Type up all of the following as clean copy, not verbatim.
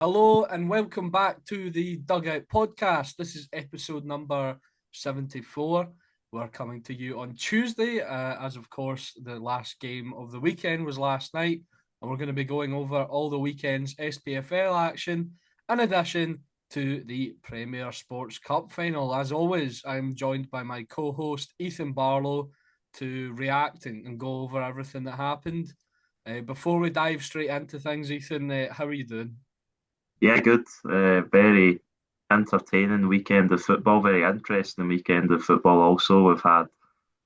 Hello and welcome back to the Dugout podcast. This is episode number 74. We're coming to you on Tuesday, as of course the last game of the weekend was last night, and we're going to be going over all the weekend's SPFL action in addition to the Premier Sports Cup final. As always, I'm joined by my co-host Ethan Barlow to react and go over everything that happened. Before we dive straight into things, Ethan, how are you doing? Yeah, good. Very entertaining weekend of football. Very interesting weekend of football. Also, we've had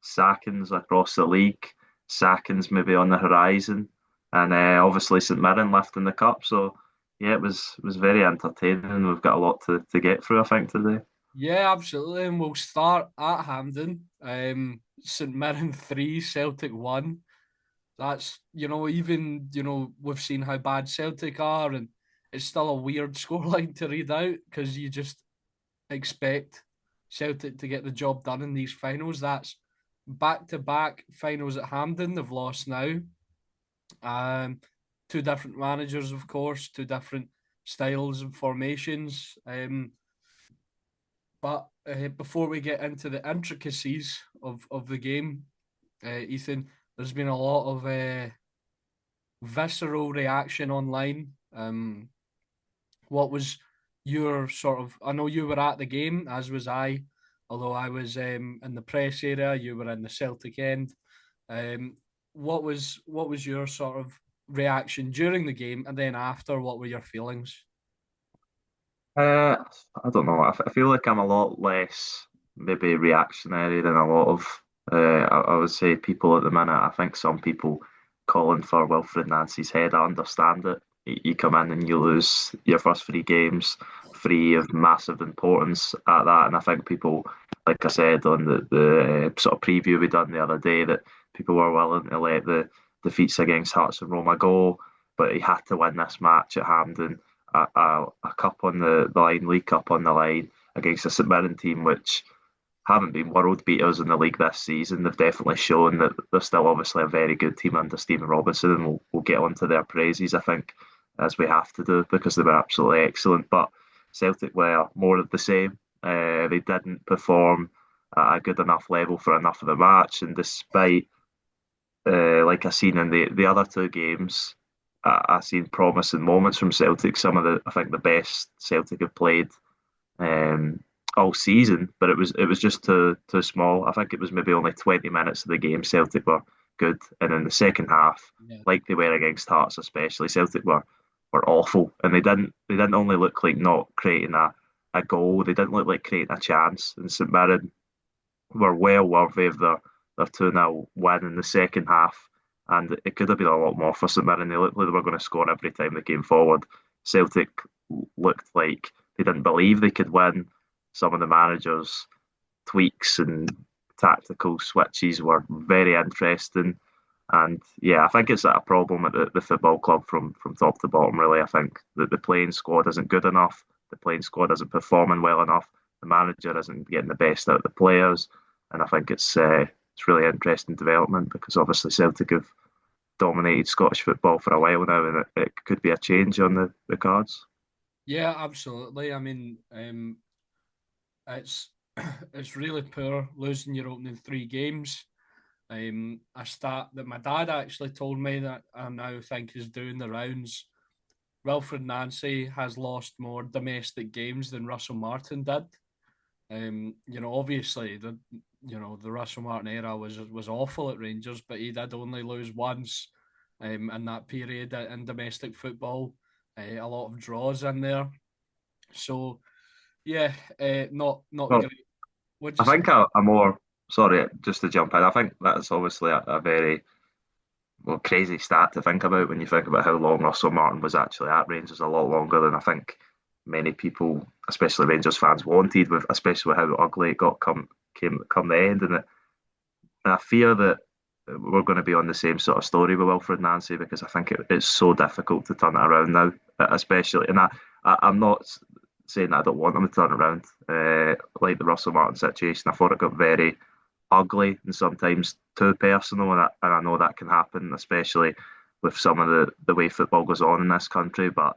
sackings across the league. Sackings maybe on the horizon, and obviously St Mirren lifting the cup. So yeah, it was very entertaining. We've got a lot to get through, I think, today. Yeah, absolutely. And we'll start at Hampden. St Mirren 3, Celtic 1. That's, even, we've seen how bad Celtic are, and it's still a weird scoreline to read out because you just expect Celtic to get the job done in these finals. That's back to back finals at Hampden. They've lost now. Um, Two different managers, of course, two different styles and formations. But before we get into the intricacies of the game, Ethan, there's been a lot of visceral reaction online. What was your sort of? I know you were at the game, as was I, although I was in the press area. You were in the Celtic end. Um, what was your sort of reaction during the game, and then after? What were your feelings? Uh, I don't know. I feel like I'm a lot less maybe reactionary than a lot of I would say people at the minute. I think some people calling for Wilfred Nancy's head. I understand it. You come in and you lose your first three games, three of massive importance at that, and I think people, like I said on the sort of preview we done the other day, that people were willing to let the defeats against Hearts and Roma go, but he had to win this match at Hampden, a cup on the line, League Cup on the line against a St Mirren team which haven't been world beaters in the league this season. They've definitely shown that they're still obviously a very good team under Stephen Robinson, and we'll get on to their praises, I think, as we have to do because they were absolutely excellent. But Celtic were more of the same. They didn't perform at a good enough level for enough of the match, and despite like I seen in the other two games, I seen promising moments from Celtic. Some of the I think the best Celtic have played um, all season, but it was just too small. I think it was maybe only 20 minutes of the game Celtic were good, and in the second half, Yeah. like they were against Hearts especially, Celtic were awful, and they didn't only look like not creating a goal, they didn't look like creating a chance. And St Mirren were well worthy of their 2-0 win in the second half. And it could have been a lot more for St Mirren. They looked like they were going to score every time they came forward. Celtic looked like they didn't believe they could win. Some of the managers' tweaks and tactical switches were very interesting. And yeah, I think it's a problem at the football club from top to bottom, really. I think that the playing squad isn't good enough. The playing squad isn't performing well enough. The manager isn't getting the best out of the players. And I think it's really interesting development because obviously Celtic have dominated Scottish football for a while now, and it could be a change on the cards. Yeah, absolutely. I mean, it's it's really poor losing your opening three games. A stat that my dad actually told me that I now think is doing the rounds. Wilfred Nancy has lost more domestic games than Russell Martin did. Obviously the Russell Martin era was awful at Rangers, but he did only lose once in that period in domestic football. A lot of draws in there. So yeah, not Well, great. What'd I you say? think a more sorry, just to jump in. I think that's obviously a very crazy stat to think about when you think about how long Russell Martin was actually at Rangers. A lot longer than I think many people, especially Rangers fans, wanted. With especially with how ugly it got come the end, and I fear that we're going to be on the same sort of story with Wilfred Nancy because I think it's so difficult to turn it around now, especially. And I'm not saying that I don't want them to turn it around. Like the Russell Martin situation, I thought it got very ugly and sometimes too personal, and I know that can happen, especially with some of the way football goes on in this country. But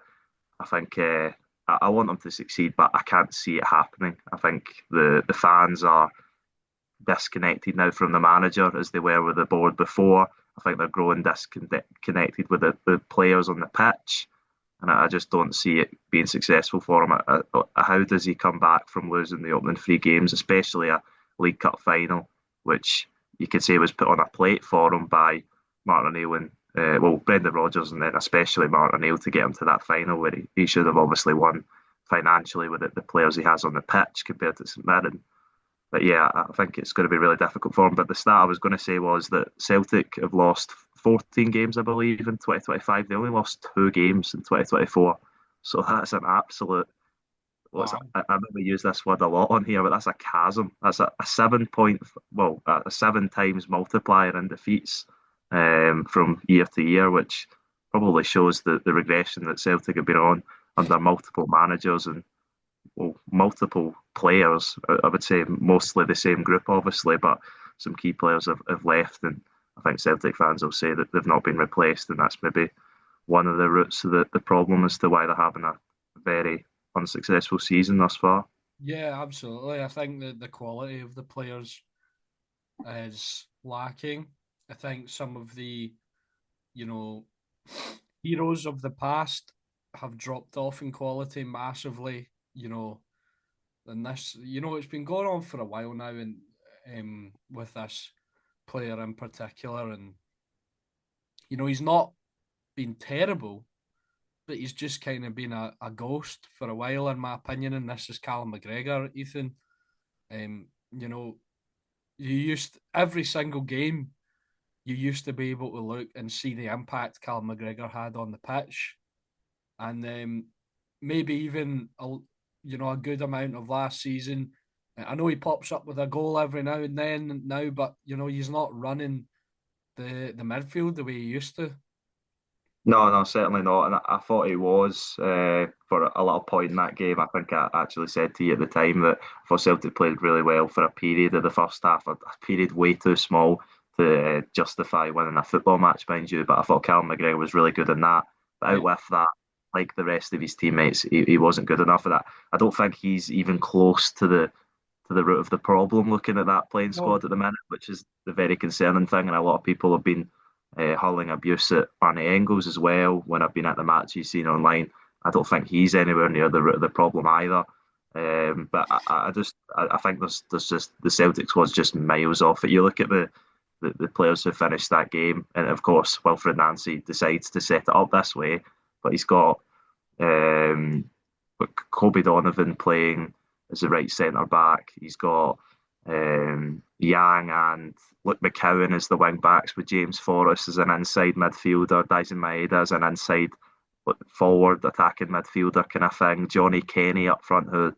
I think I want them to succeed, but I can't see it happening. I think the fans are disconnected now from the manager as they were with the board before. I think they're growing disconnected with the players on the pitch, and I just don't see it being successful for him. How does he come back from losing the opening three games, especially a League Cup final, which you could say was put on a plate for him by Martin O'Neill and Brendan Rodgers, and then especially Martin O'Neill to get him to that final where he should have obviously won financially with the players he has on the pitch compared to St Mirren. But yeah, I think it's going to be really difficult for him. But the stat I was going to say was that Celtic have lost 14 games, I believe, in 2025. They only lost 2 games in 2024. So that's an absolute. Wow. I know we use this word a lot on here, but that's a chasm. That's a 7 point, well, a 7 times multiplier in defeats from year to year, which probably shows the regression that Celtic have been on under multiple managers and multiple players. I would say mostly the same group, obviously, but some key players have left, and I think Celtic fans will say that they've not been replaced, and that's maybe one of the roots of the problem as to why they're having a very unsuccessful season thus far. Yeah, absolutely. I think that the quality of the players is lacking. I think some of the, you know, heroes of the past have dropped off in quality massively, and this, it's been going on for a while now, and with this player in particular, and he's not been terrible, but he's just kind of been a ghost for a while, in my opinion. And this is Callum McGregor, Ethan. You used every single game, you used to be able to look and see the impact Callum McGregor had on the pitch, and maybe even a good amount of last season. I know he pops up with a goal every now and then now, but he's not running the midfield the way he used to. No, no, certainly not. And I thought he was for a little point in that game. I think I actually said to you at the time that I thought Celtic played really well for a period of the first half, a period way too small to justify winning a football match, mind you. But I thought Callum McGregor was really good in that. But Yeah. out with that, like the rest of his teammates, he wasn't good enough for that. I don't think he's even close to the root of the problem looking at that playing No. squad at the minute, which is the very concerning thing. And a lot of people have been hurling abuse at Arnie Engels as well when I've been at the match he's seen online. I don't think he's anywhere near the root of the problem either. But I think there's just the Celtics was just miles off it. You look at the players who finished that game, and of course Wilfred Nancy decides to set it up this way, but he's got um, Kobe Donovan playing as the right centre back. He's got Yang and Luke McCowan as the wing backs, with James Forrest as an inside midfielder, Dyson Maeda as an inside forward attacking midfielder kind of thing. Johnny Kenny up front, who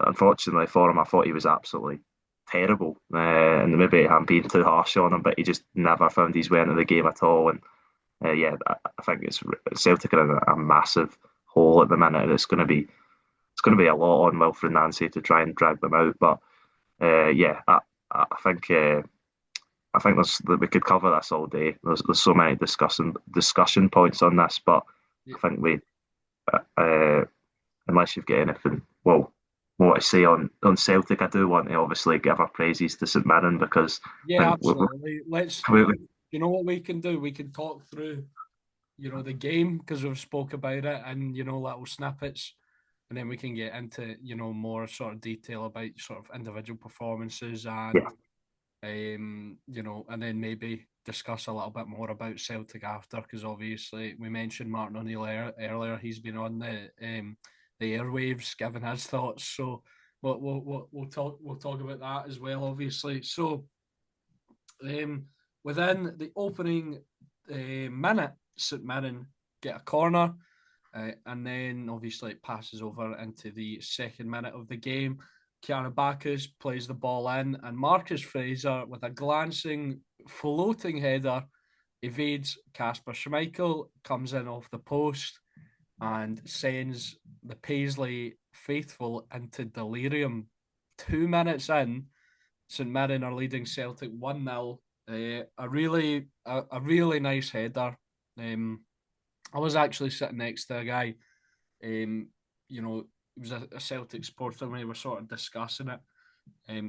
unfortunately for him, I thought he was absolutely terrible. And maybe I'm being too harsh on him, but he just never found his way into the game at all. And yeah, I think Celtic are in a massive hole at the minute. It's going to be a lot on Wilfred Nancy to try and drag them out. But yeah, I think we could cover this all day. There's so many discussion points on this, but Yeah. I think uh, unless you've got anything more to say on Celtic, I do want to obviously give our praises to St Mirren because I Yeah, think absolutely. Let's. we You know what we can do? We can talk through, the game because we've spoke about it, and little snippets, and then we can get into more sort of detail about sort of individual performances, and yeah and then maybe discuss a little bit more about Celtic after, because obviously we mentioned Martin O'Neill earlier. He's been on the airwaves giving his thoughts, so we'll talk about that as well, obviously. So within the opening minute, St Mirren get a corner, and then obviously it passes over into the second minute of the game. Kiara Bacchus plays the ball in, and Marcus Fraser, with a glancing, floating header, evades Kasper Schmeichel, comes in off the post, and sends the Paisley faithful into delirium. 2 minutes in, St Mirren are leading Celtic 1-0. A really nice header. I was actually sitting next to a guy You know, it was a Celtic supporter when we were sort of discussing it.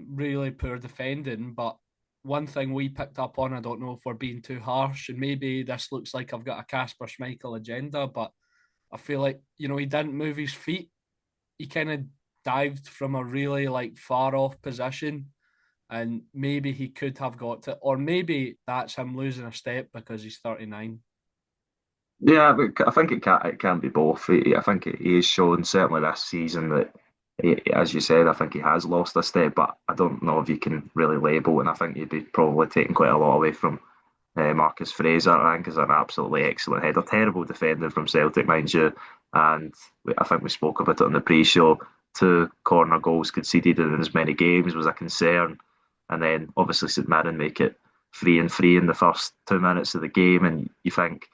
Really poor defending, but one thing we picked up on, I don't know if we're being too harsh, and maybe this looks like I've got a Casper Schmeichel agenda, but I feel like, you know, he didn't move his feet. He kind of dived from a really like far off position, and maybe he could have got to, or maybe that's him losing a step because he's 39. Yeah, but I think it can be both. I think he has shown certainly this season that, as you said, I think he has lost a step, but I don't know if you can really label. And I think you'd be probably taking quite a lot away from Marcus Fraser. I think is an absolutely excellent header, terrible defender from Celtic, mind you. And I think we spoke about it on the pre-show. Two corner goals conceded in as many games was a concern, and then obviously St Mirren make it 3-3 in the first 2 minutes of the game, and you think.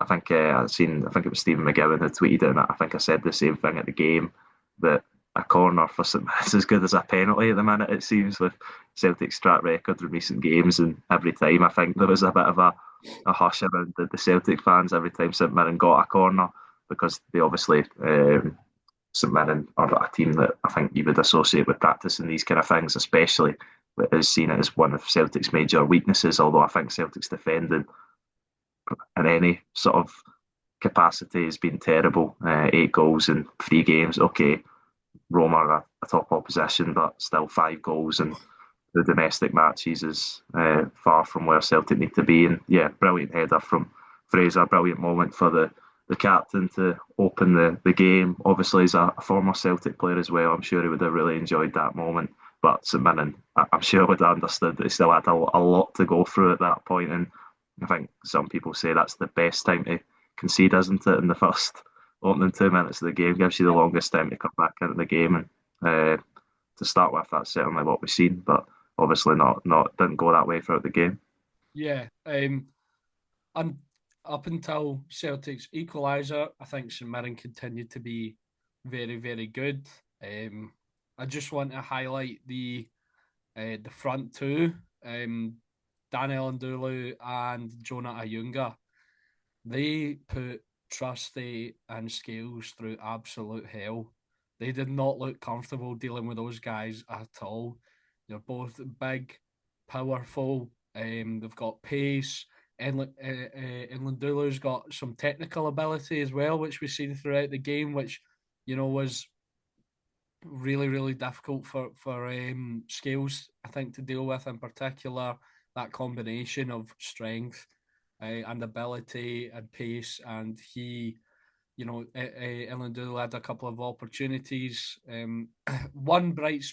I think it was Stephen McGowan who tweeted it, and I think I said the same thing at the game that a corner for St Mirren's as good as a penalty at the minute. It seems with Celtic's track record in recent games, and every time I think there was a bit of a hush around the Celtic fans every time St Mirren got a corner because they obviously St Mirren are a team that I think you would associate with practicing these kind of things, especially is seen as one of Celtic's major weaknesses. Although I think Celtic's defending in any sort of capacity has been terrible. 8 goals in 3 games. Okay, Roma are a top opposition, but still 5 goals in the domestic matches is far from where Celtic need to be. And yeah, brilliant header from Fraser. Brilliant moment for the captain to open the game. Obviously, as a former Celtic player as well, I'm sure he would have really enjoyed that moment. But St Mirren, I'm sure would have understood that he still had a lot to go through at that point, and I think some people say that's the best time to concede, isn't it? In the first opening 2 minutes of the game, gives you the longest time to come back into the game, and to start with, that's certainly what we've seen. But obviously, not didn't go that way throughout the game. Yeah, and up until Celtic's equaliser, I think St Mirren continued to be very, very good. I just want to highlight the front two, Daniel Ndulu and Jonah Ayunga. They put Trusty and Scales through absolute hell. They did not look comfortable dealing with those guys at all. They're both big, powerful. They've got pace. Nlandulu's got some technical ability as well, which we've seen throughout the game, which was really, really difficult for Scales, I think, to deal with. In particular, that combination of strength and ability and pace, and he, Ilandula had a couple of opportunities. One bright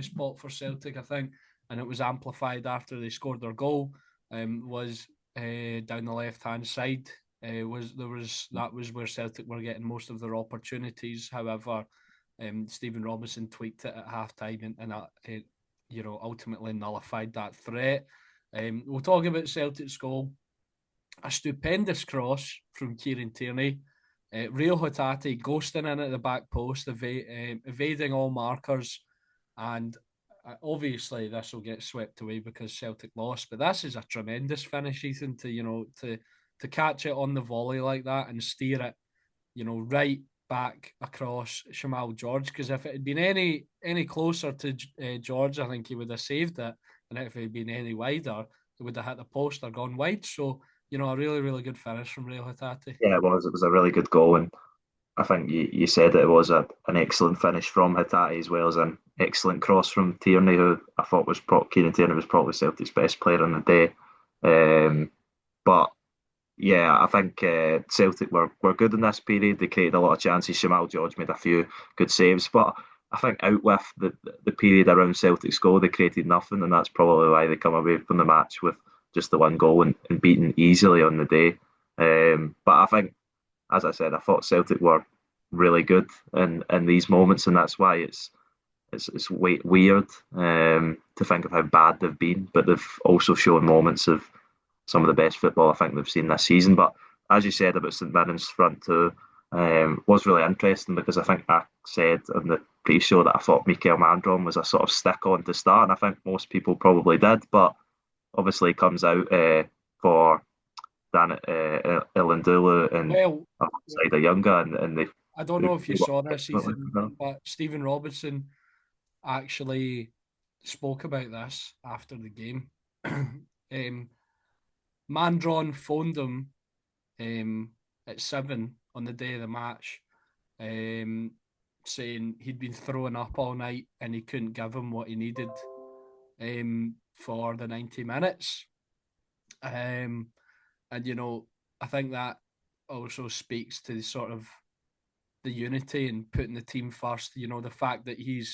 spot for Celtic, I think, and it was amplified after they scored their goal. Was down the left hand side. That was where Celtic were getting most of their opportunities. However, Stephen Robinson tweaked it at halftime, and that ultimately nullified that threat. We'll talk about Celtic's goal. A stupendous cross from Kieran Tierney. Rio Hatate ghosting in at the back post, evading all markers, and obviously this will get swept away because Celtic lost. But this is a tremendous finish, Ethan, to catch it on the volley like that and steer it, right back across Shamal George. Because if it had been any closer to George, I think he would have saved it, and if it had been any wider, it would have hit the post or gone wide. So a really, really good finish from Rio Hatate. Yeah, it was. It was a really good goal, and I think you said it was an excellent finish from Hatate as well as an excellent cross from Tierney, who I thought was Kieran Tierney was probably Celtic's best player on the day. But yeah, I think Celtic were good in this period. They created a lot of chances. Shamal George made a few good saves, but I think out with the period around Celtic's goal, they created nothing, and that's probably why they come away from the match with just the one goal and beaten easily on the day. But I think, as I said, I thought Celtic were really good in these moments, and that's why it's weird to think of how bad they've been. But they've also shown moments of some of the best football I think they've seen this season. But as you said about St Mirren's front two, was really interesting because I think I said on the pre-show that I thought Mikael Mandron was a sort of stick-on to start, and I think most people probably did. But obviously, he comes out for Dan Ilandulu and Well, alongside a younger, and they I don't know if you saw this, Ethan, No. but Stephen Robinson actually spoke about this after the game. Mandron phoned him um, at 7 on the day of the match, um, saying he'd been throwing up all night and he couldn't give him what he needed for the 90 minutes. And, I think that also speaks to sort of the unity and putting the team first. The fact that he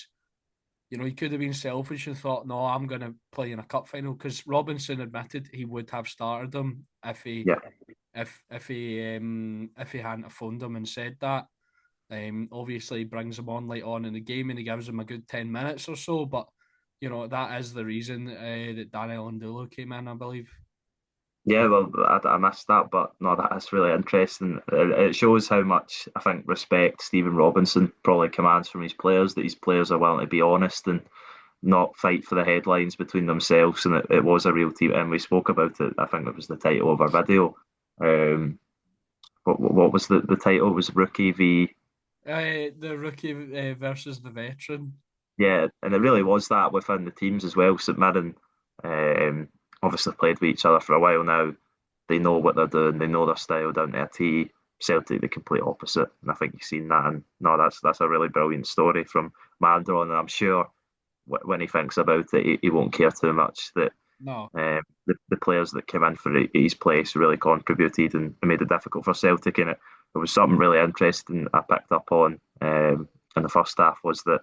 could have been selfish and thought, no, I'm going to play in a cup final, because Robinson admitted he would have started him if he Yeah, if he hadn't have phoned him and said that. Obviously, he brings him on late on in the game and he gives him a good 10 minutes or so. But that is the reason that Daniel Ndulo came in, I believe. yeah. Well, I missed that, but no, that's really interesting. It shows how much I think respect Stephen Robinson probably commands from his players. That his players are willing to be honest and not fight for the headlines between themselves. And it was a real team. And we spoke about it. I think it was the title of our video. Um, what was the title? It was Rookie v. The rookie versus the veteran. Yeah, and it really was that within the teams as well. St Mirren um, obviously played with each other for a while now. They know what they're doing. They know their style down to a T. Celtic, the complete opposite, and I think you've seen that. And no, that's a really brilliant story from Mandron, and I'm sure when he thinks about it, he won't care too much that No. the players that came in for his place really contributed and made it difficult for Celtic. And it was something really interesting I picked up on in the first half was that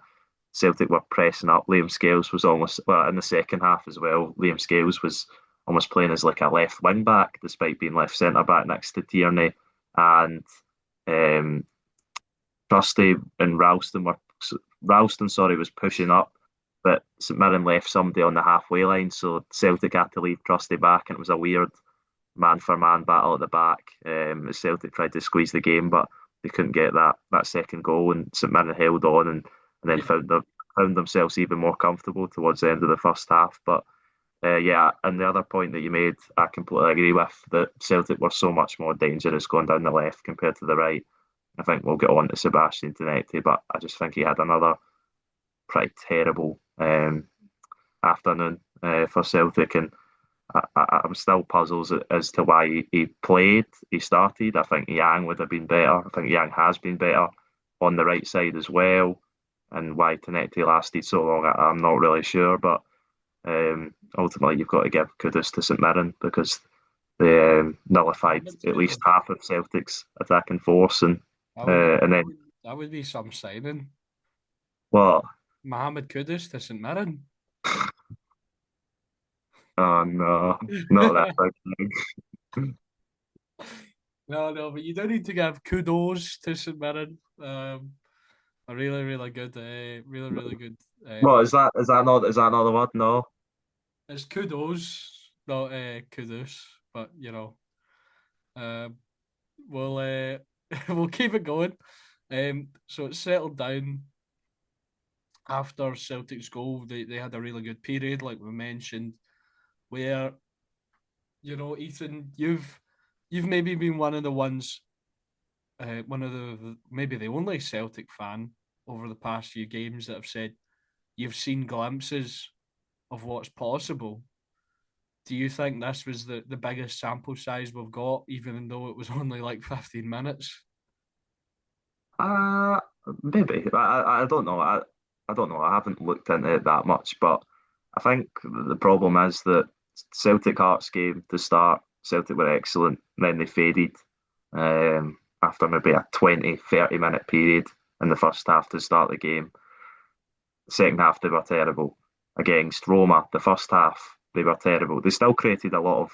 Celtic were pressing up. Liam Scales was almost, well, in the second half as well, Liam Scales was almost playing as like a left wing back, despite being left centre back next to Tierney. And um, Trusty and Ralston, sorry, was pushing up, but St Mirren left somebody on the halfway line, so Celtic had to leave Trusty back, and it was a weird man for man battle at the back. As Celtic tried to squeeze the game, but they couldn't get that second goal, and St Mirren held on and then Yeah. found themselves even more comfortable towards the end of the first half. But yeah, and the other point that you made, I completely agree with, that Celtic were so much more dangerous going down the left compared to the right. I think we'll get on to Sebastian Zanetti, but I just think he had another pretty terrible afternoon for Celtic, and I'm still puzzled as to why he played. He started. I think Yang would have been better. I think Yang has been better on the right side as well, and why Zanetti lasted so long, I'm not really sure. But ultimately, you've got to give kudos to St Mirren because they nullified Mohamed at least Kudus. half of Celtic's attacking force, That would and then that would be some signing. well, Mohamed Kudus to St Mirren. oh no, not that big. No, no, but you don't need to give kudos to St Mirren. A really, really good, really, really good. Well, is that not the word? No. It's kudos, not kudos, but uh, we'll we'll keep it going. So it's settled down after Celtic's goal. They had a really good period, like we mentioned, where Ethan, you've maybe been one of the ones, one of the maybe the only Celtic fan over the past few games that have said you've seen glimpses of what's possible. Do you think this was the biggest sample size we've got, even though it was only like 15 minutes? Uh, maybe. I don't know. I don't know. I haven't looked into it that much, but I think the problem is that Celtic Hearts game to start, Celtic were excellent, and then they faded after maybe a 20, 30 minute period in the first half to start the game. Second half, they were terrible. Against Roma, the first half, they were terrible. They still created a lot of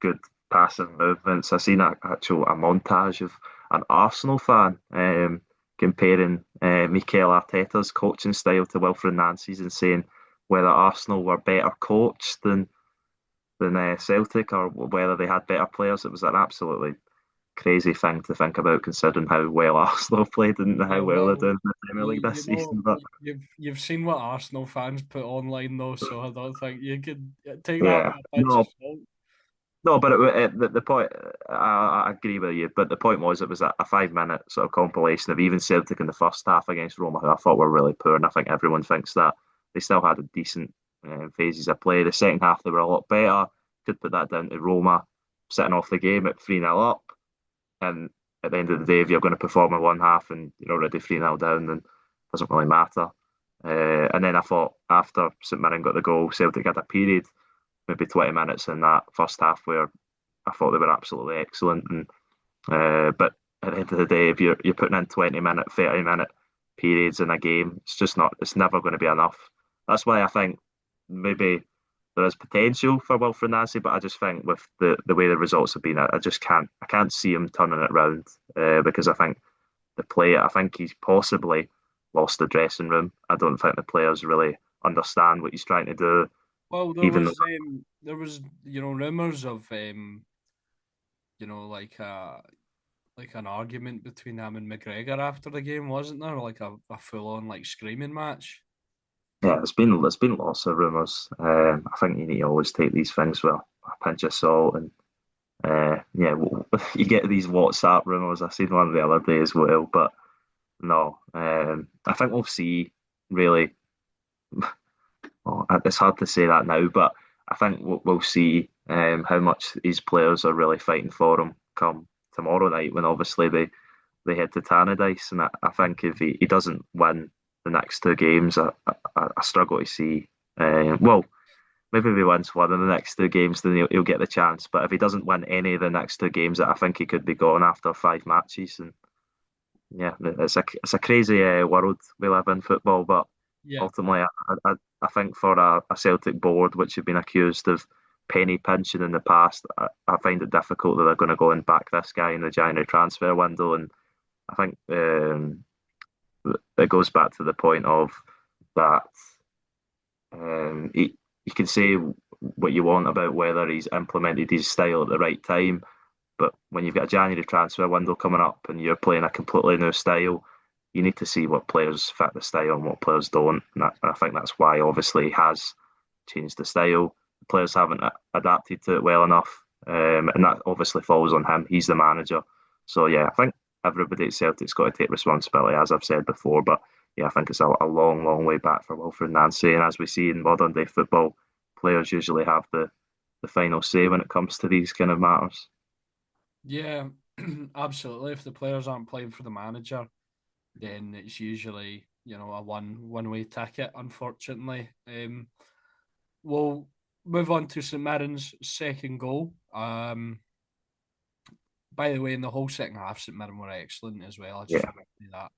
good passing movements. I seen a montage of an Arsenal fan comparing Mikel Arteta's coaching style to Wilfred Nancy's and saying whether Arsenal were better coached than Celtic or whether they had better players. It was an absolutely crazy thing to think about, considering how well Arsenal played and Yeah, how well they're well, doing in the Premier League this season. But you've seen what Arsenal fans put online though, so I don't think you could take that yeah, with a pinch of no, salt. No, but the point, I agree with you. But the point was, it was a 5 minute sort of compilation of even Celtic in the first half against Roma, who I thought were really poor, and I think everyone thinks that they still had a decent phases of play. The second half they were a lot better. Could put that down to Roma sitting off the game at 3-0 up, and at the end of the day, if you're going to perform in one half and you're already 3-0 down, then it doesn't really matter. And then I thought after St Mirren got the goal, Celtic had a period, maybe 20 minutes in that first half where I thought they were absolutely excellent. And but at the end of the day, if you're putting in 20-minute, 30-minute periods in a game, it's just not. It's never going to be enough. That's why I think maybe there is potential for Wilfred Nancy, but I just think with the way the results have been, I just can't see him turning it round because I think the player, I think he's possibly lost the dressing room. I don't think the players really understand what he's trying to do, Well, even though. there was rumors of like an argument between him and McGregor after the game, wasn't there? Like a full on like screaming match. Yeah, there's been lots of rumours. I think you need to always take these things with a pinch of salt, and yeah, you get these WhatsApp rumours. I seen one the other day as well, but no, I think we'll see. Really, well, it's hard to say that now, but I think we'll see how much these players are really fighting for him come tomorrow night when obviously they head to Tannadice. And I think if he doesn't win the next two games, I struggle to see. Well, maybe if he wins one of the next two games, then he'll get the chance. But if he doesn't win any of the next two games, I think he could be gone after 5 matches. And yeah, it's a crazy world we live in football. But Yeah. ultimately, I think for a Celtic board, which have been accused of penny pinching in the past, I find it difficult that they're going to go and back this guy in the January transfer window. And I think it goes back to the point of that you can say what you want about whether he's implemented his style at the right time, but when you've got a January transfer window coming up and you're playing a completely new style, you need to see what players fit the style and what players don't. And I think that's why obviously he has changed the style. The players haven't adapted to it well enough, and that obviously falls on him. He's the manager. So yeah, I think everybody at Celtic's got to take responsibility, as I've said before. But yeah, I think it's a long, long way back for Wilfred Nancy. And as we see in modern day football, players usually have the final say when it comes to these kind of matters. Yeah, absolutely. If the players aren't playing for the manager, then it's usually a one way ticket. Unfortunately, we'll move on to St Mirren's second goal. By the way, in the whole second half, St Mirren were excellent as well. I just Yeah, want to say that.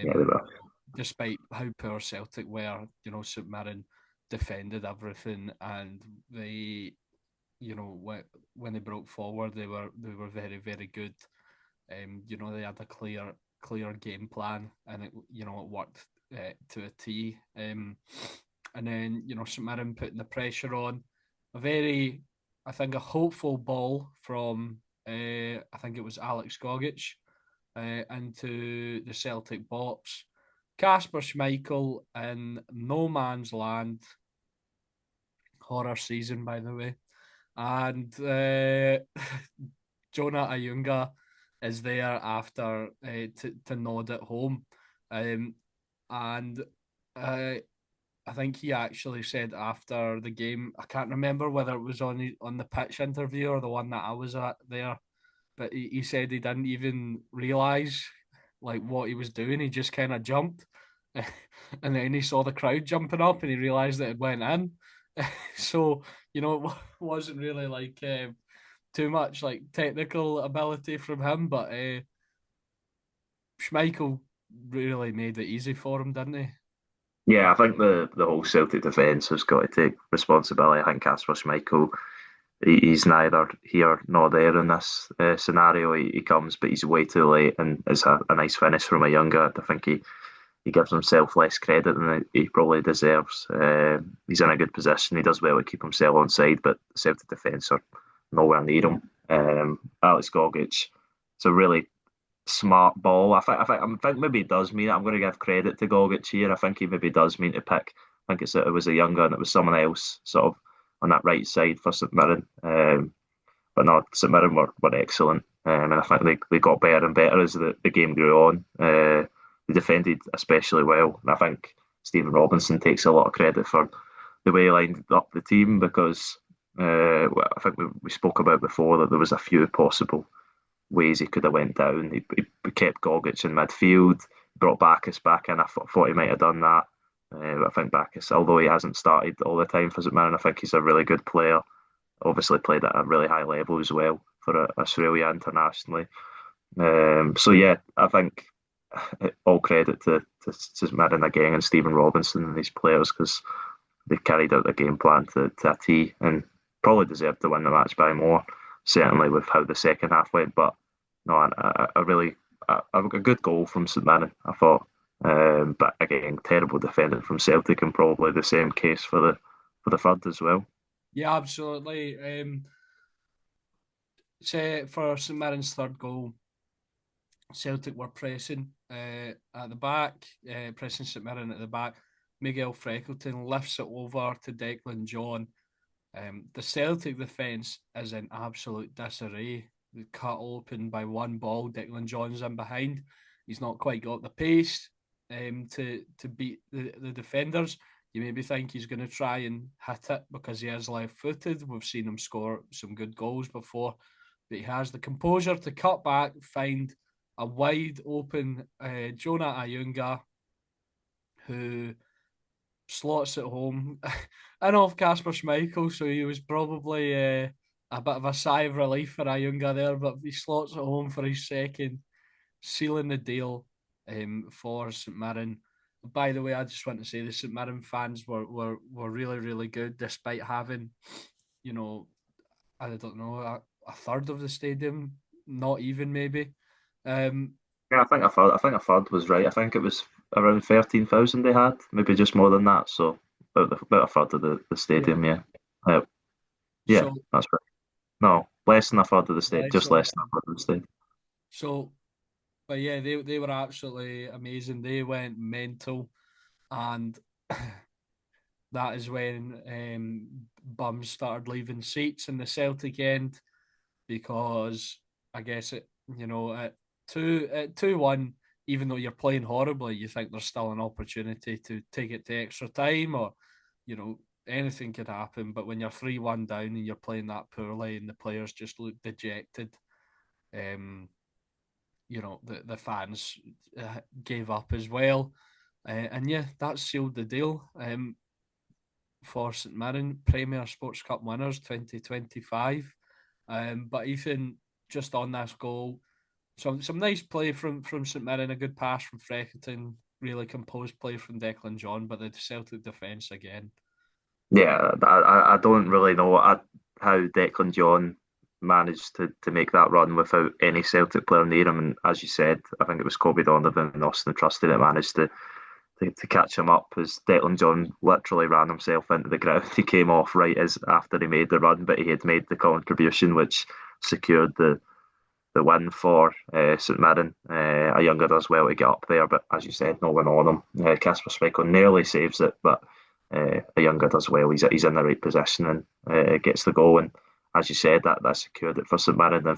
yeah, they were. Despite how poor Celtic were, St Mirren defended everything, and they, when they broke forward, they were very very good. They had a clear game plan, and it worked to a T. And then St Mirren putting the pressure on a very, I think, a hopeful ball from I think it was Alex Gogic into the Celtic box. Kasper Schmeichel in no man's land. Horror season, by the way. And Jonah Ayunga is there after to nod it home. And I think he actually said after the game, I can't remember whether it was on the pitch interview or the one that I was at there, but he said he didn't even realise like what he was doing. He just kind of jumped, and then he saw the crowd jumping up, and he realised that it went in. So it wasn't really like too much like technical ability from him, but Schmeichel really made it easy for him, didn't he? Yeah, I think the whole Celtic defence has got to take responsibility. I think Kasper Schmeichel, he's neither here nor there in this scenario. He comes, but he's way too late, and it's a nice finish from a younger. I think he gives himself less credit than he probably deserves. He's in a good position. He does well to keep himself on side, but the Celtic defence are nowhere near him. Alex Gogic, it's a really smart ball. I think maybe he does mean it. I'm going to give credit to Gogic here. I think he maybe does mean to pick. I think it was a younger and it was someone else sort of on that right side for St Mirren. but no, St Mirren were excellent, and I think they got better and better as the game grew on. They defended especially well, and I think Stephen Robinson takes a lot of credit for the way he lined up the team because I think we spoke about before that there was a few possible ways he could have went down. He kept Gogic in midfield, brought Bacchus back in. I thought he might have done that. I think Bacchus, although he hasn't started all the time for St Mirren, I think he's a really good player. Obviously played at a really high level as well for Australia internationally. So yeah, I think all credit to St Mirren again and Stephen Robinson and these players because they carried out the game plan to a T and probably deserved to win the match by more. Certainly with how the second half went, but no, a really a good goal from St Mirren, I thought. But again, terrible defending from Celtic, and probably the same case for the third as well. Yeah, absolutely. Say for St Mirren's third goal, Celtic were pressing at the back, pressing St Mirren at the back. Miguel Freckleton lifts it over to Declan John. The Celtic defence is in absolute disarray. They cut open by one ball. Declan John's in behind. He's not quite got the pace to beat the defenders. You maybe think he's going to try and hit it because he is left-footed. We've seen him score some good goals before, but he has the composure to cut back, find a wide open Jonah Ayunga, who slots it home and off Casper Schmeichel, so he was probably a bit of a sigh of relief for Ayunga there, but he slots it home for his second, sealing the deal for St Mirren. By the way, I just want to say the St Mirren fans were really, really good, despite having, I don't know, a third of the stadium, not even maybe. Yeah, I think a third was right. I think it was around 13,000 they had, maybe just more than that. So about a third of the stadium. Yeah, yeah, So that's right. No, less than a third of the stadium, less just than less than a third of the stadium. so, but yeah, they were absolutely amazing. They went mental, and that is when bums started leaving seats in the Celtic end because I guess at 2-1, even though you're playing horribly, you think there's still an opportunity to take it to extra time or anything could happen. But when you're 3-1 down and you're playing that poorly and the players just look dejected, the fans gave up as well. And yeah, that sealed the deal for St Mirren, Premier Sports Cup winners 2025. But Ethan, just on this goal, some nice play from St Mirren, a good pass from Freckleton, really composed play from Declan John, but the Celtic defence again. Yeah, I don't really know how Declan John managed to make that run without any Celtic player near him. And as you said, I think it was Kobe Donovan and Austin Trusty that managed to catch him up as Declan John literally ran himself into the ground. He came off right as after he made the run, but he had made the contribution which secured the win for St Mirren. Ayunga does well to get up there, but as you said, no one on him. Casper Schmeichel nearly saves it, but Ayunga does well. He's in the right position and gets the goal. And as you said, that secured it for St Mirren.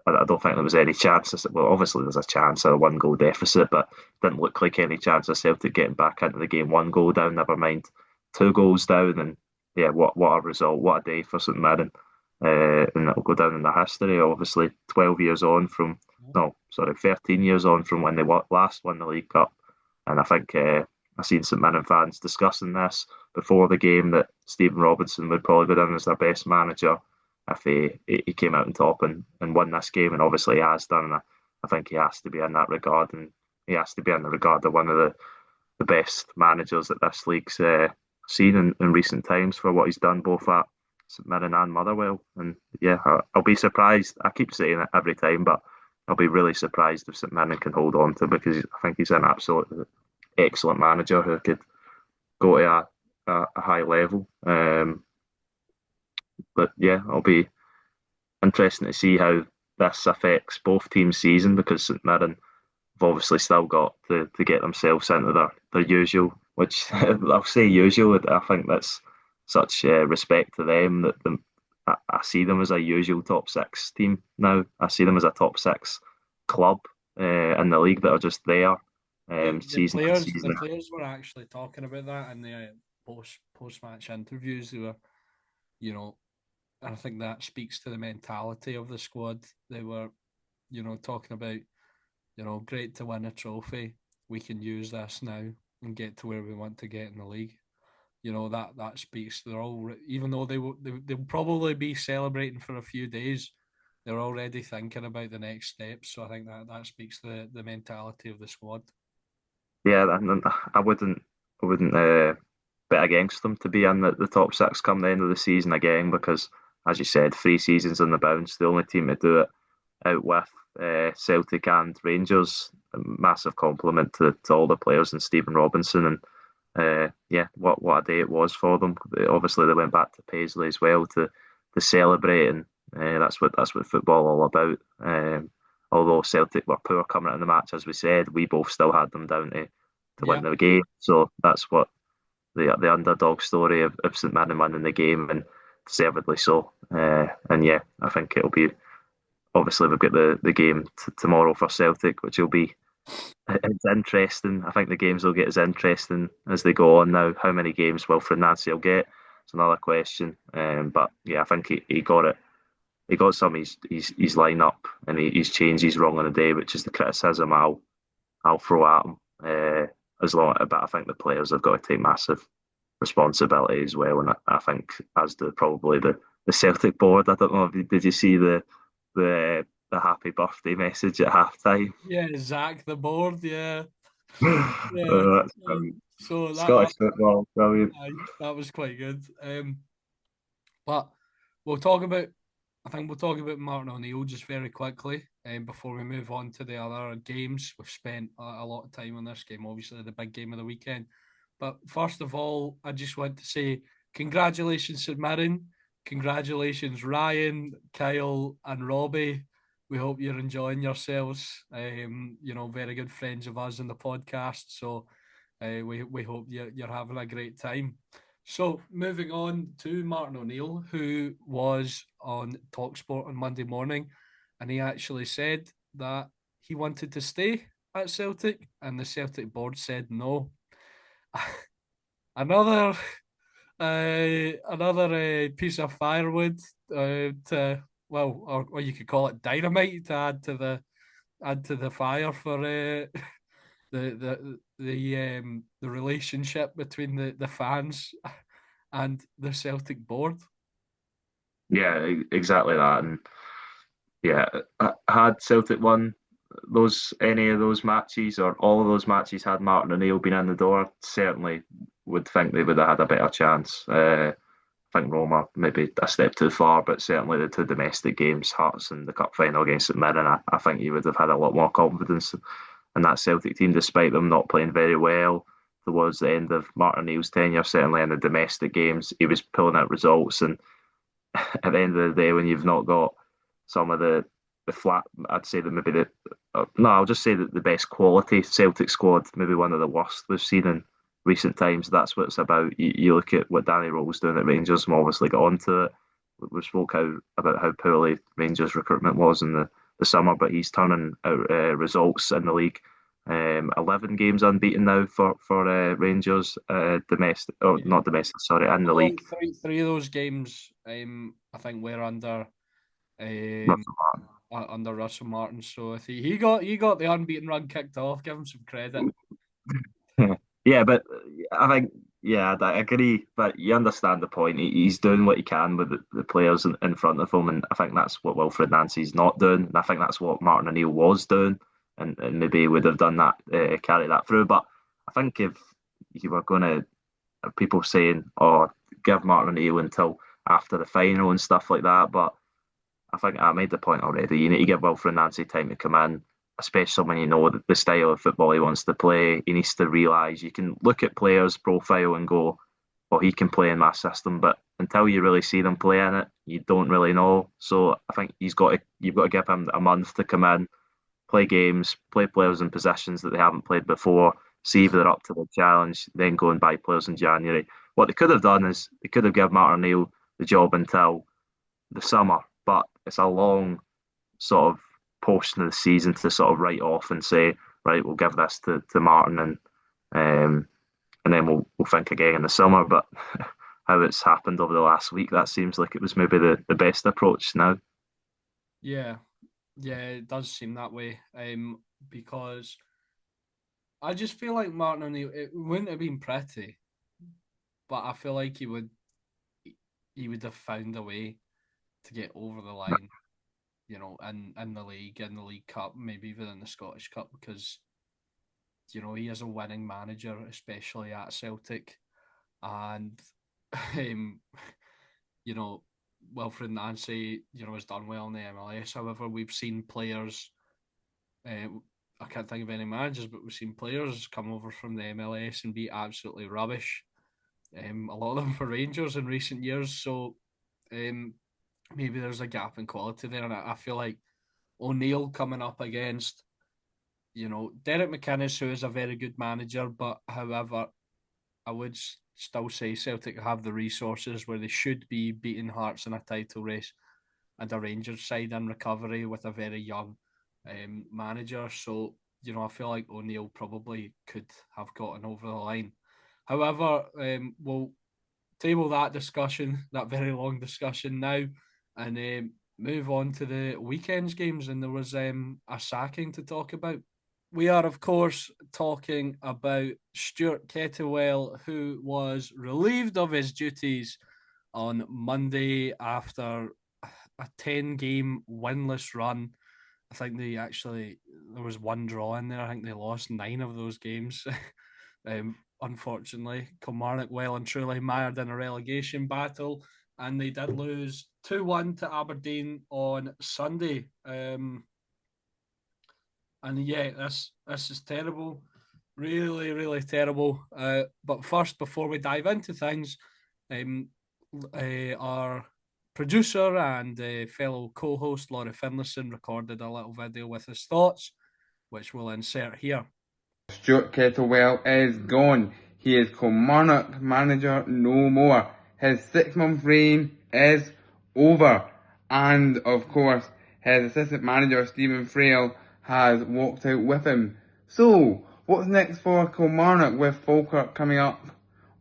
I don't think there was any chance. Well, obviously there's a chance, a one goal deficit, but didn't look like any chance of Celtic getting back into the game. One goal down, never mind 2 goals down, and yeah, what a result, what a day for St Mirren, and it'll go down in the history. Obviously, 12 years on from, no, sorry, 13 years on from when they last won the League Cup, and I think I've seen St Mirren fans discussing this before the game that Stephen Robinson would probably go down as their best manager if he came out on top and won this game, and obviously he has done. And I think he has to be in that regard, and he has to be in the regard of one of the best managers that this league's seen in recent times for what he's done both at St Mirren and Motherwell. And yeah, I'll be surprised. I keep saying it every time, but I'll be really surprised if St Mirren can hold on to him because I think he's an absolutely excellent manager who could go to a high level. But yeah, it'll be interesting to see how this affects both teams' season because St Mirren have obviously still got to get themselves into their usual, which I'll say usual. I think that's such respect to them that I see them as a usual top six team now. I see them as a top six club in the league that are just there, The season in, players season the out. players were actually talking about that in the post match interviews. They were, you know, I think that speaks to the mentality of the squad. They were, talking about, great to win a trophy. We can use this now and get to where we want to get in the league. That speaks. They're all, even though they'll probably be celebrating for a few days, they're already thinking about the next steps. So I think that speaks to the mentality of the squad. Yeah, and I wouldn't bet against them to be in the top six come the end of the season again because, as you said, 3 seasons on the bounce. The only team to do it out with Celtic and Rangers. A massive compliment to all the players and Stephen Robinson and yeah, what a day it was for them. Obviously, they went back to Paisley as well to celebrate, and that's what football all about. Although Celtic were poor coming out of the match, as we said, we both still had them down to win Yeah, the game. So that's what the underdog story of St Mirren winning the game, and deservedly so. And yeah, I think it'll be obviously we've got the game tomorrow for Celtic, which will be it's interesting. I think the games will get as interesting as they go on now. How many games Wilfred Nancy will get? It's another question. But yeah, I think he got it. He got some his line up and he's changes wrong on the day, which is the criticism I'll throw at him. But I think the players have got to take massive responsibility as well, and I think as do probably the Celtic board. I don't know. Did you see the happy birthday message at halftime? yeah, Zach the board, yeah, yeah. That's brilliant. So that Scottish football, brilliant. that was quite good. But we'll talk about. I think we'll talk about Martin O'Neill just very quickly, before we move on to the other games. We've spent a lot of time on this game, obviously the big game of the weekend. But first of all, I just want to say congratulations, St Mirren. Congratulations, Ryan, Kyle, and Robbie. We hope you're enjoying yourselves. Very good friends of us in the podcast. So we hope you're having a great time. So moving on to Martin O'Neill, who was on Talksport on Monday morning, and he actually said that he wanted to stay at Celtic, and the Celtic board said no. another another piece of firewood to or you could call it dynamite to add to the fire for the relationship between the fans and the Celtic board. Yeah, exactly that. And yeah, had Celtic won any of those matches or all of those matches, had Martin O'Neill been in the door, certainly would think they would have had a better chance. I think Roma maybe a step too far, but certainly the two domestic games, Hearts and the cup final against St Mirren, I think he would have had a lot more confidence in that Celtic team, despite them not playing very well towards the end of Martin O'Neill's tenure. Certainly in the domestic games, he was pulling out results, and at the end of the day, when you've not got some of the flat, I'd say that maybe no, I'll just say that the best quality Celtic squad, maybe one of the worst we've seen in recent times. That's what it's about. You look at what Danny Rowe's doing at Rangers, and we obviously got onto it. We spoke about how poorly Rangers recruitment was in the summer, but he's turning out results in the league. 11 games unbeaten now for Rangers, domestic, or Yeah. not domestic, sorry, in the Well, league. three of those games, I think we're um, under Russell Martin. So if he got the unbeaten run kicked off, give him some credit. Yeah, but I think, yeah, I agree. But you understand the point. He's doing what he can with the players in front of him, and I think that's what Wilfred Nancy's not doing. And I think that's what Martin O'Neill was doing, and maybe would have done that, carry that through. But I think if you were going to, people saying, "Oh, give Martin O'Neill until after the final and stuff like that," but I think I made the point already. You need to give Wilfred Nancy time to come in, especially when you know the style of football he wants to play. He needs to realise you can look at players' profile and go, well, he can play in my system, but until you really see them play in it, you don't really know. So I think you've got to give him a month to come in, play games, play players in positions that they haven't played before, see if they're up to the challenge, then go and buy players in January. What they could have done is they could have given Martin O'Neill the job until the summer, but it's a long sort of portion of the season to sort of write off and say, right, we'll give this to Martin and then we'll think again in the summer. But how it's happened over the last week, that seems like it was maybe the best approach now. Yeah, yeah, it does seem that way. Because I just feel like Martin O'Neill, it wouldn't have been pretty, but I feel like he would have found a way to get over the line, in the league, in the League Cup, maybe even in the Scottish Cup, because he is a winning manager, especially at Celtic, and um, you know, Wilfred Nancy, has done well in the MLS. However, we've seen players. I can't think of any managers, but we've seen players come over from the MLS and be absolutely rubbish. A lot of them for Rangers in recent years. So um, maybe there's a gap in quality there, and I feel like O'Neill coming up against, Derek McInnes, who is a very good manager, but however, I would still say Celtic have the resources where they should be beating Hearts in a title race, and a Rangers side in recovery with a very young manager. So, I feel like O'Neill probably could have gotten over the line. However, we'll table that discussion, that very long discussion now, and move on to the weekend's games. And there was a sacking to talk about. We are, of course, talking about Stuart Kettlewell, who was relieved of his duties on Monday after a 10-game winless run. I think there was one draw in there. I think they lost 9 of those games. Unfortunately, Kilmarnock well and truly mired in a relegation battle, and they did lose 2-1 to Aberdeen on Sunday. And yeah, this is terrible, really, really terrible. But first, before we dive into things, our producer and fellow co-host Laurie Finlayson recorded a little video with his thoughts, which we'll insert here. Stuart Kettlewell is gone. He is Kilmarnock manager no more. His 6-month reign is over. And of course, his assistant manager Stephen Frail has walked out with him. So, what's next for Kilmarnock with Falkirk coming up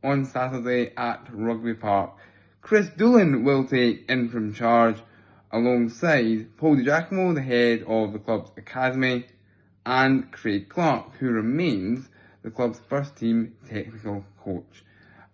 on Saturday at Rugby Park? Chris Doolan will take interim charge alongside Paul DiGiacomo, the head of the club's academy, and Craig Clark, who remains the club's first team technical coach.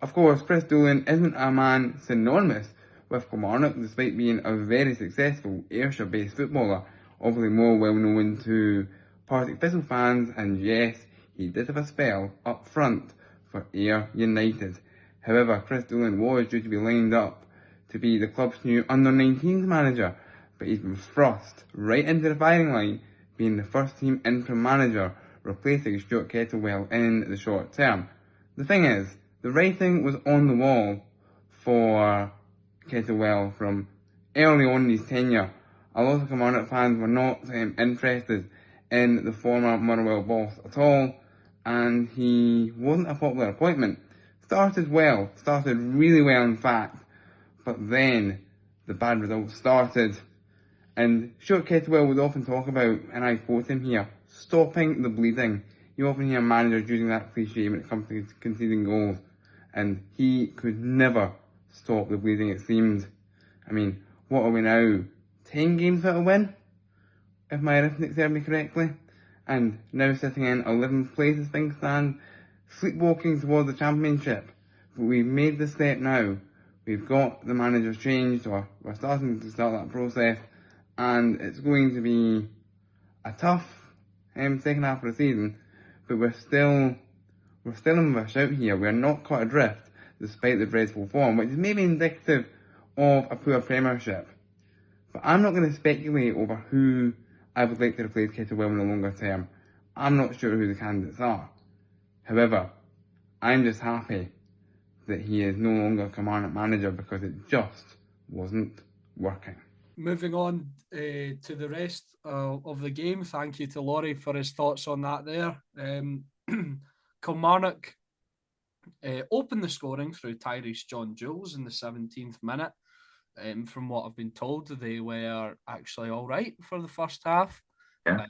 Of course, Chris Doolan isn't a man synonymous with Kilmarnock, despite being a very successful Ayrshire-based footballer, obviously more well known to Partick Thistle fans, and yes, he did have a spell up front for Ayr United. However, Chris Doolan was due to be lined up to be the club's new under-19s manager, but he's been thrust right into the firing line, being the first team interim manager, replacing Stuart Kettlewell in the short term. The thing is, the writing was on the wall for Kettlewell from early on in his tenure. A lot of Kilmarnock fans were not interested in the former Motherwell boss at all, and he wasn't a popular appointment. Started really well in fact, but then the bad results started. And Stuart Kettlewell would often talk about, and I quote him here, stopping the bleeding. You often hear managers using that cliche when it comes to conceding goals, and he could never stop the bleeding, it seemed. I mean, what are we now? 10 games without a win? If my arithmetic serves me correctly. And now sitting in 11th place as things stand, sleepwalking towards the championship. But we've made the step now. We've got the managers changed, or we're starting to start that process, and it's going to be a tough second half of the season, but we're still in a shout here. We're not caught adrift despite the dreadful form, which is maybe indicative of a poor Premiership. But I'm not going to speculate over who I would like to replace Kettlewell in the longer term. I'm not sure who the candidates are. However, I'm just happy that he is no longer a Kilmarnock manager, because it just wasn't working. Moving on to the rest of the game, thank you to Laurie for his thoughts on that there. Kilmarnock opened the scoring through Tyrese John Jules in the 17th minute. from what I've been told, they were actually all right for the first half. Yeah.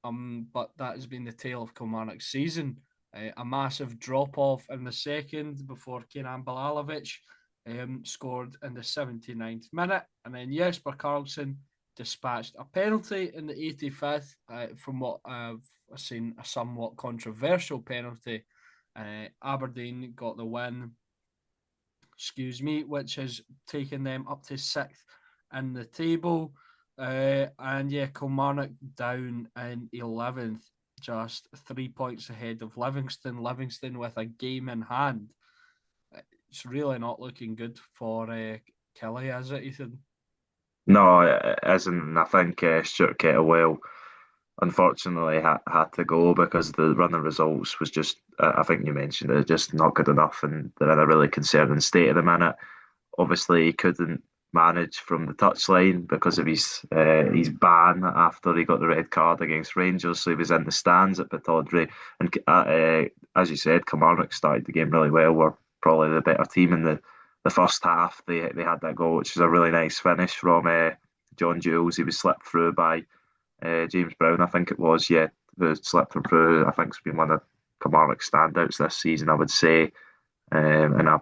But that has been the tale of Kilmarnock's season. A massive drop off in the second before Kenan Balalovic scored in the 79th minute, and then Jesper Karlsson dispatched a penalty in the 85th. From what I've seen, a somewhat controversial penalty. Aberdeen got the win, which has taken them up to 6th in the table. And yeah, Kilmarnock down in 11th, just 3 points ahead of Livingston. Livingston with a game in hand. It's really not looking good for Kelly, is it, Ethan? No, it isn't. And I think Stuart Kettlewell unfortunately had to go because the run of results was just, I think you mentioned it, just not good enough, and they're in a really concerning state at the minute. Obviously, he couldn't manage from the touchline because of his ban after he got the red card against Rangers, so he was in the stands at Pittodrie. And as you said, Kilmarnock started the game really well. Were probably the better team in the first half. They had that goal, which was a really nice finish from John Jules. He was slipped through by James Brown, I think it was. Yeah, the slipped him through. I think it's been one of Kilmarnock's standouts this season, I would say. And no,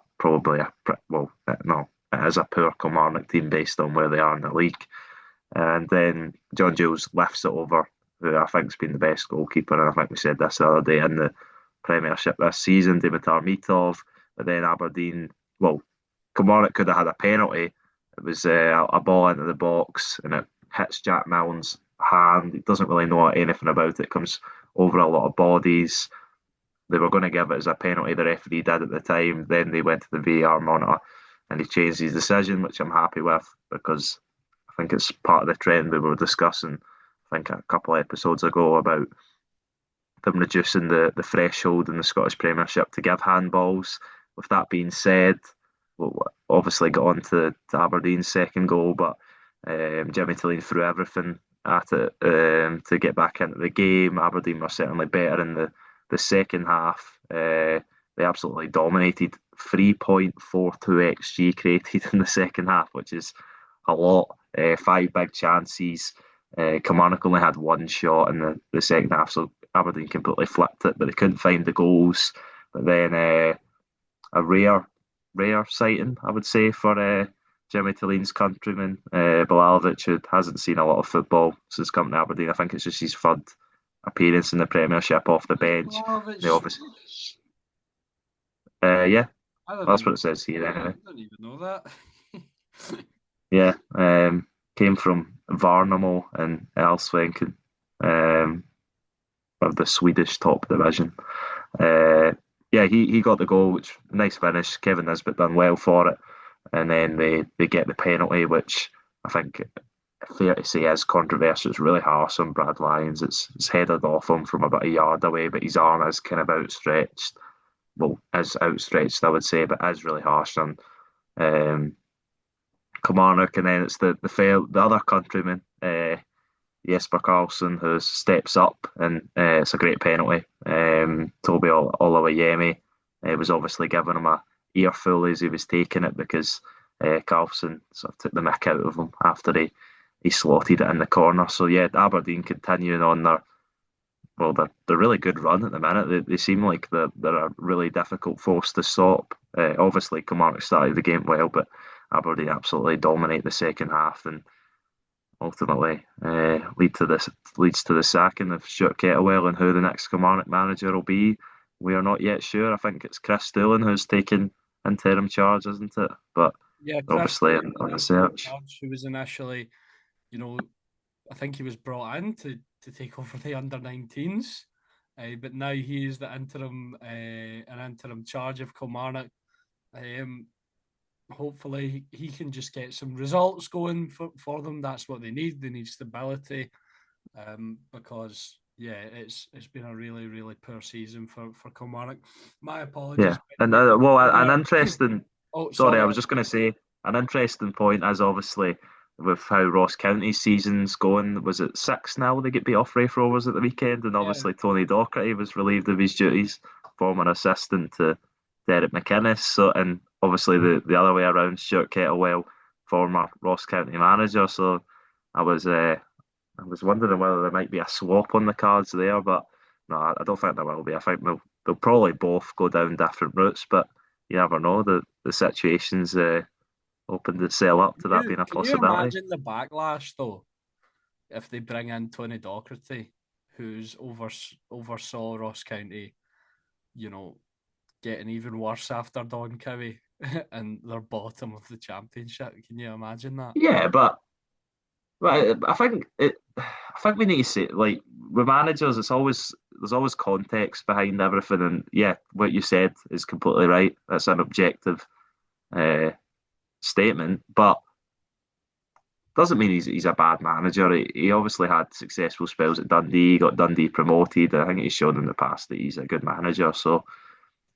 it is a poor Kilmarnock team based on where they are in the league. And then John Jules lifts it over, who I think's been the best goalkeeper, and I think we said this the other day, in the Premiership this season, Dimitar Mitov. But then Aberdeen, Kilmarnock could have had a penalty. It was a ball into the box, and it hits Jack Milne's hand. He doesn't really know anything about it. Comes over a lot of bodies. They were going to give it as a penalty, the referee did at the time. Then they went to the VAR monitor and he changed his decision, which I'm happy with, because I think it's part of the trend we were discussing, I think a couple of episodes ago, about them reducing the threshold in the Scottish Premiership to give handballs. With that being said, we'll obviously got on to Aberdeen's second goal, but Jimmy Tilleen threw everything at it to get back into the game. Aberdeen were certainly better in the second half. They absolutely dominated. 3.42 XG created in the second half, which is a lot. 5 big chances. Kilmarnock only had one shot in the second half, so Aberdeen completely flipped it, but they couldn't find the goals. But then a rare sighting, I would say, for Jimmy Tilleen's countryman, Balalovic, who hasn't seen a lot of football since coming to Aberdeen. I think it's just his third appearance in the Premiership off the bench. They obviously, yeah, that's what it says here. I don't even know that. Yeah, came from Värnamo and Allsvenskan, of the Swedish top division. Yeah, he got the goal, which nice finish. Kevin Nisbet done well for it, and then they get the penalty, which I think, fair to say, is controversial. It's really harsh on Brad Lyons. It's headed off him from about a yard away, but his arm is kind of outstretched. Well, is outstretched, I would say, but is really harsh on Kilmarnock. And then it's the other countryman, Jesper Karlsson, who steps up, and it's a great penalty. Toby Olawayemi was obviously giving him a earful as he was taking it, because Karlsson sort of took the mick out of him after he slotted it in the corner. So yeah, Aberdeen continuing on their really good run at the minute. They seem like they're a really difficult force to stop. Obviously, Kilmarnock started the game well, but Aberdeen absolutely dominate the second half, and ultimately leads to the sacking of Stuart Kettlewell. And who the next Kilmarnock manager will be, we are not yet sure. I think it's Chris Doolan who's taken interim charge, isn't it? But yeah, obviously on the search, who was initially, I think he was brought in to take over the under-19s, but now he is the interim charge of Kilmarnock. Hopefully he can just get some results going for them. That's what they need. They need stability, because it's been a really, really poor season for Kilmarnock. My apologies. Yeah, and an interesting. Oh, sorry, I was just going to say an interesting point is obviously with how Ross County's season's going. Was it 6-0 they get beat off Raith Rovers at the weekend, and obviously Tony Docherty was relieved of his duties, former assistant to Derek McInnes. So, and obviously the other way around, Stuart Kettlewell former Ross County manager. So I was wondering whether there might be a swap on the cards there, but no, I don't think there will be. I think they'll probably both go down different routes, but you never know. The situation's opened itself up to that being a Can you possibility. imagine the backlash though if they bring in Tony Docherty, who's oversaw Ross County, getting even worse after Don Cowie and they're bottom of the championship? Can you imagine that? Yeah, but I think we need to say, like, with managers, there's always context behind everything, and yeah, what you said is completely right. That's an objective statement, but doesn't mean he's a bad manager. He obviously had successful spells at Dundee. He got Dundee promoted. I think he's shown in the past that he's a good manager. So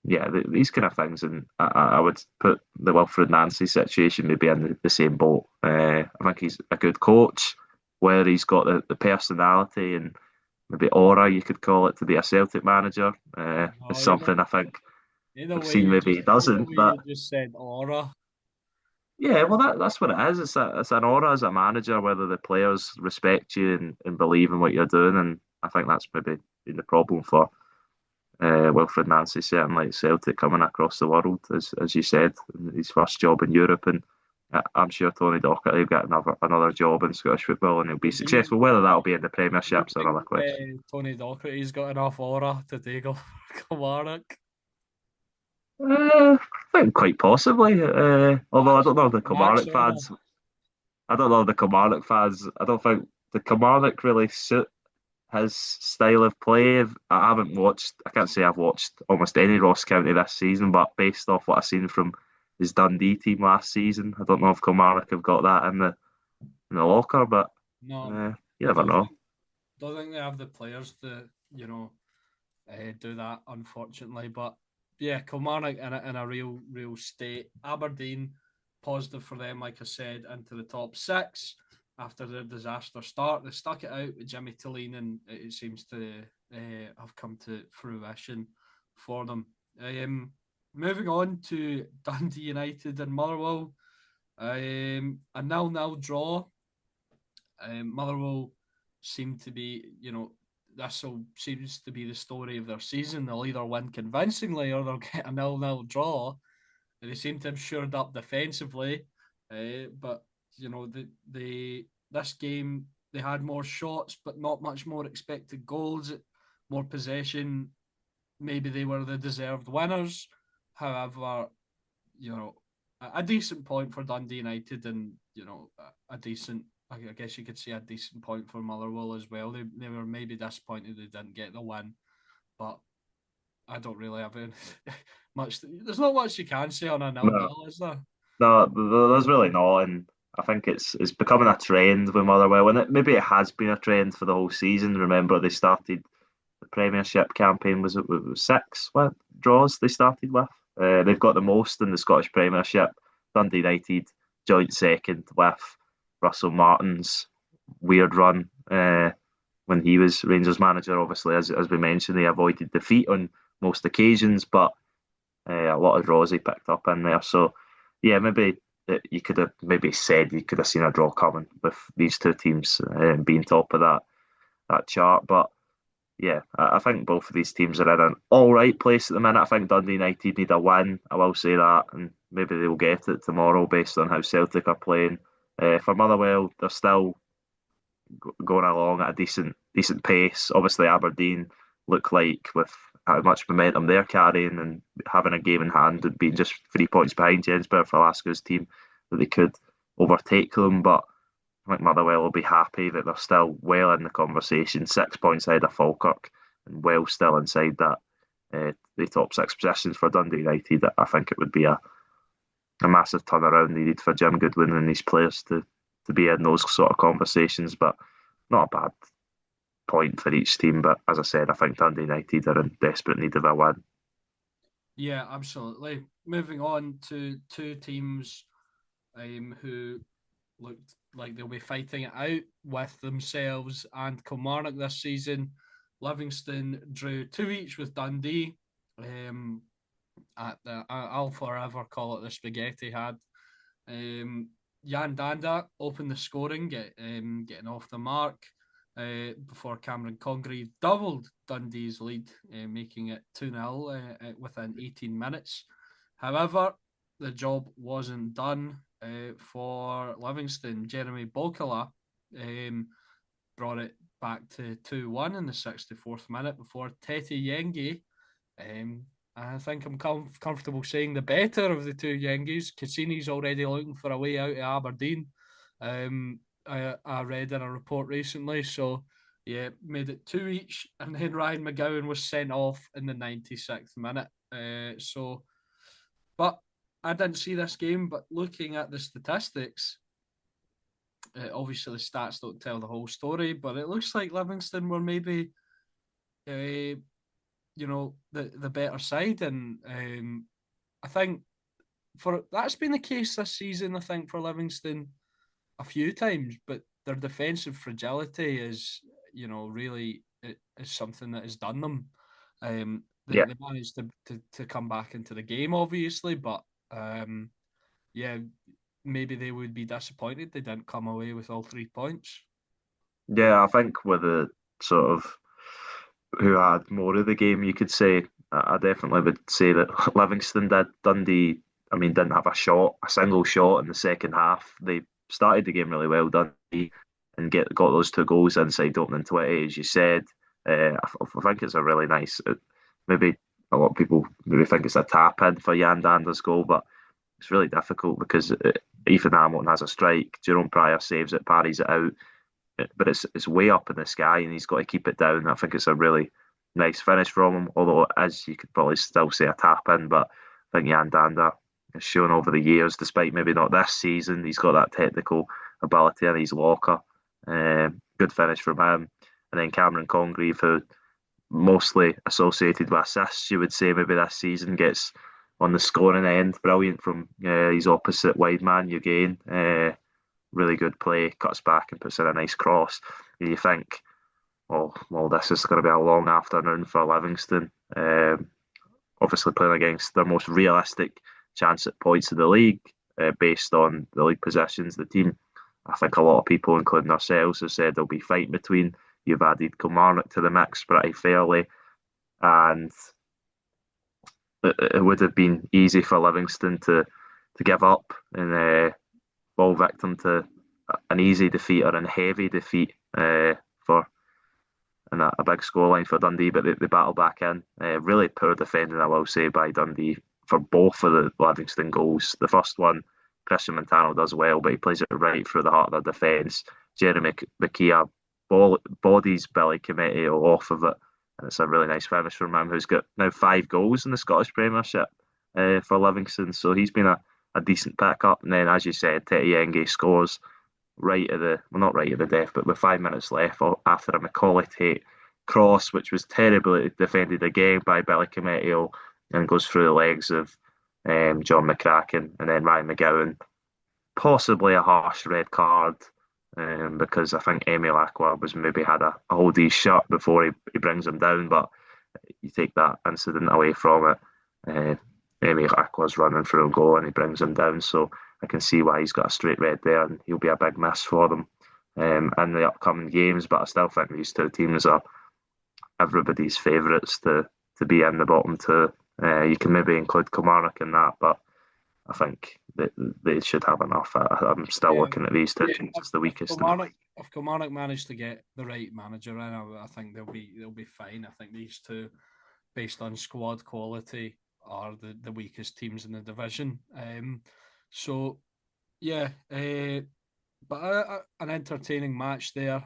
yeah, these kind of things, and I would put the Wilfred Nancy situation maybe in the same boat. I think he's a good coach, where he's got the personality and maybe aura, you could call it, to be a Celtic manager. It's something I think we've seen maybe he doesn't. But you just said aura. yeah, well, that's what it is. It's an aura as a manager, whether the players respect you and believe in what you're doing. And I think that's maybe been the problem for Wilfred Nancy, certainly at Celtic, coming across the world, as you said, his first job in Europe. And I'm sure Tony Docherty will get another job in Scottish football and he'll be successful. Whether that'll be in the Premiership's another question. Tony Docherty's got enough aura to take off Kilmarnock. I think quite possibly. Although I don't know if the Kilmarnock fans. I don't know if the Kilmarnock fans. I don't think the Kilmarnock really suit his style of play. I haven't watched. I can't say I've watched almost any Ross County this season, but based off what I've seen from his Dundee team last season, I don't know if Kilmarnock have got that in the locker. But no, you never know. Don't think they have the players to do that, unfortunately. But yeah, Kilmarnock in a real state. Aberdeen, positive for them, like I said, into the top six after their disaster start. They stuck it out with Jimmy Tilleen, and it seems to have come to fruition for them. Moving on to Dundee United and Motherwell, a 0-0 draw. Motherwell seem to be, this seems to be the story of their season. They'll either win convincingly or they'll get a 0-0 draw. They seem to have shored up defensively, but this game they had more shots, but not much more expected goals, more possession. Maybe they were the deserved winners. However, a decent point for Dundee United, and a decent, I guess you could say, a decent point for Motherwell as well. They were maybe disappointed they didn't get the win, but I don't really have much. There's not much you can say on a 0-0, is there? No, there's really not, and I think it's becoming a trend with Motherwell, and maybe it has been a trend for the whole season. Remember, they started the Premiership campaign, was it 6 draws they started with? They've got the most in the Scottish Premiership. Dundee United joint second with Russell Martin's weird run when he was Rangers manager. Obviously, as we mentioned, they avoided defeat on most occasions, but a lot of draws he picked up in there. So yeah, maybe you could have said you could have seen a draw coming with these two teams being top of that chart. But yeah, I think both of these teams are in an all right place at the minute. I think Dundee United need a win. I will say that, and maybe they will get it tomorrow based on how Celtic are playing. For Motherwell, they're still going along at a decent pace. Obviously, Aberdeen look like, with how much momentum they're carrying and having a game in hand and being just 3 points behind Jensberg for Alaska's team, that they could overtake them. But I think Motherwell will be happy that they're still well in the conversation, 6 points ahead of Falkirk, and well still inside that the top 6 positions for Dundee United. I think it would be a massive turnaround needed for Jim Goodwin and his players to be in those sort of conversations. But not a bad point for each team. But as I said, I think Dundee United are in desperate need of a win. Yeah, absolutely. Moving on to two teams who looked like they'll be fighting it out with themselves and Kilmarnock this season. Livingston drew 2 each with Dundee. I'll forever call it the spaghetti had. Jan Danda opened the scoring, getting off the mark before Cameron Congreve doubled Dundee's lead, making it 2-0 within 18 minutes. However, the job wasn't done for Livingston. Jeremy Bokala brought it back to 2-1 in the 64th minute before Tete Yengi. I think I'm comfortable saying the better of the two Yengies. Cassini's already looking for a way out of Aberdeen. I read in a report recently. So, yeah, made it 2 each. And then Ryan McGowan was sent off in the 96th minute. But I didn't see this game. But looking at the statistics, obviously the stats don't tell the whole story. But it looks like Livingston were maybe the better side, and I think that's been the case this season. I think for Livingston a few times, but their defensive fragility is really is something that has done them. They managed to come back into the game, obviously, but maybe they would be disappointed they didn't come away with all 3 points. Yeah, I think with the sort of who had more of the game, you could say. I definitely would say that Livingston did. Dundee, didn't have a single shot in the second half. They started the game really well, Dundee, and got those 2 goals inside opening 20, as you said. I think it's a really nice. Maybe a lot of people maybe think it's a tap in for Jan Dander's goal, but it's really difficult because Ethan Hamilton has a strike. Jerome Pryor saves it, parries it out. But it's way up in the sky and he's got to keep it down. I think it's a really nice finish from him, although as you could probably still say a tap in, but I think Jan Dander has shown over the years, despite maybe not this season, he's got that technical ability in his locker. Good finish from him. And then Cameron Congreve, who mostly associated with assists, you would say maybe this season, gets on the scoring end. Brilliant from his opposite wide man, Eugene. Really good play, cuts back and puts in a nice cross. And you think, well, this is going to be a long afternoon for Livingston. Obviously playing against their most realistic chance at points in the league, based on the league possessions. The team, I think a lot of people, including ourselves, have said there'll be fight between. You've added Kilmarnock to the mix pretty fairly, and it would have been easy for Livingston to give up and fall victim to an easy defeat or a heavy defeat and a big scoreline for Dundee, but they battle back in. Really poor defending, I will say, by Dundee for both of the Livingston goals. The first one, Christian Montano does well, but he plays it right through the heart of their defence. Jeremy McKeah bodies Billy Cometio off of it, and it's a really nice finish from him, who's got now 5 goals in the Scottish Premiership for Livingston, so he's been a decent pick-up. And then, as you said, Tete Yengi scores not right at the death, but with 5 minutes left after a Macaulay Tate cross, which was terribly defended again by Billy Cometio, and goes through the legs of John McCracken, and then Ryan McGowan. Possibly a harsh red card, because I think Emil Aqua was maybe had a hold his shut before he brings him down, but you take that incident away from it. Emil Aqua's running through a goal and he brings him down, so I can see why he's got a straight red there, and he'll be a big miss for them in the upcoming games. But I still think these 2 teams are everybody's favourites to be in the bottom 2. You can maybe include Kilmarnock in that, but I think they should have enough. I'm still looking at these 2 teams as the weakest. If Kilmarnock manage to get the right manager in, I think they'll be fine. I think these 2, based on squad quality, are the weakest teams in the division. But an entertaining match there.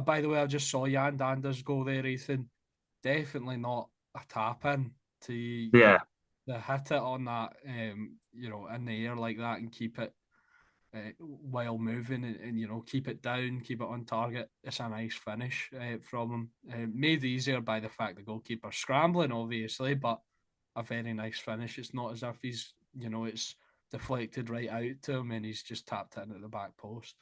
By the way, I just saw Jan Dander's goal there, Ethan. Definitely not a tap in to hit it on that, in the air like that and keep it while moving and keep it down, keep it on target. It's a nice finish from him. Made easier by the fact the goalkeeper's scrambling, obviously, but a very nice finish. It's not as if he's, it's deflected right out to him and he's just tapped in at the back post.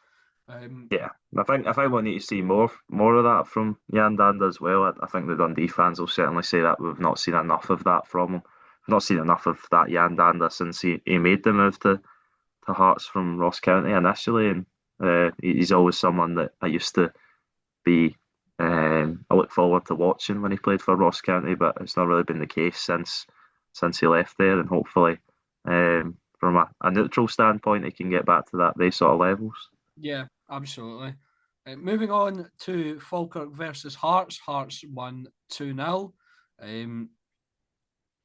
I think we'll need to see more of that from Jan Dander as well. I think the Dundee fans will certainly say that we've not seen enough of that from him. We've not seen enough of that Jan Dander since he made the move to to Hearts from Ross County initially, and he's always someone that I used to be. I look forward to watching when he played for Ross County, but it's not really been the case since he left there, and hopefully, from a neutral standpoint, he can get back to those sort of levels. Yeah, absolutely. Moving on to Falkirk versus Hearts. Hearts won 2-0.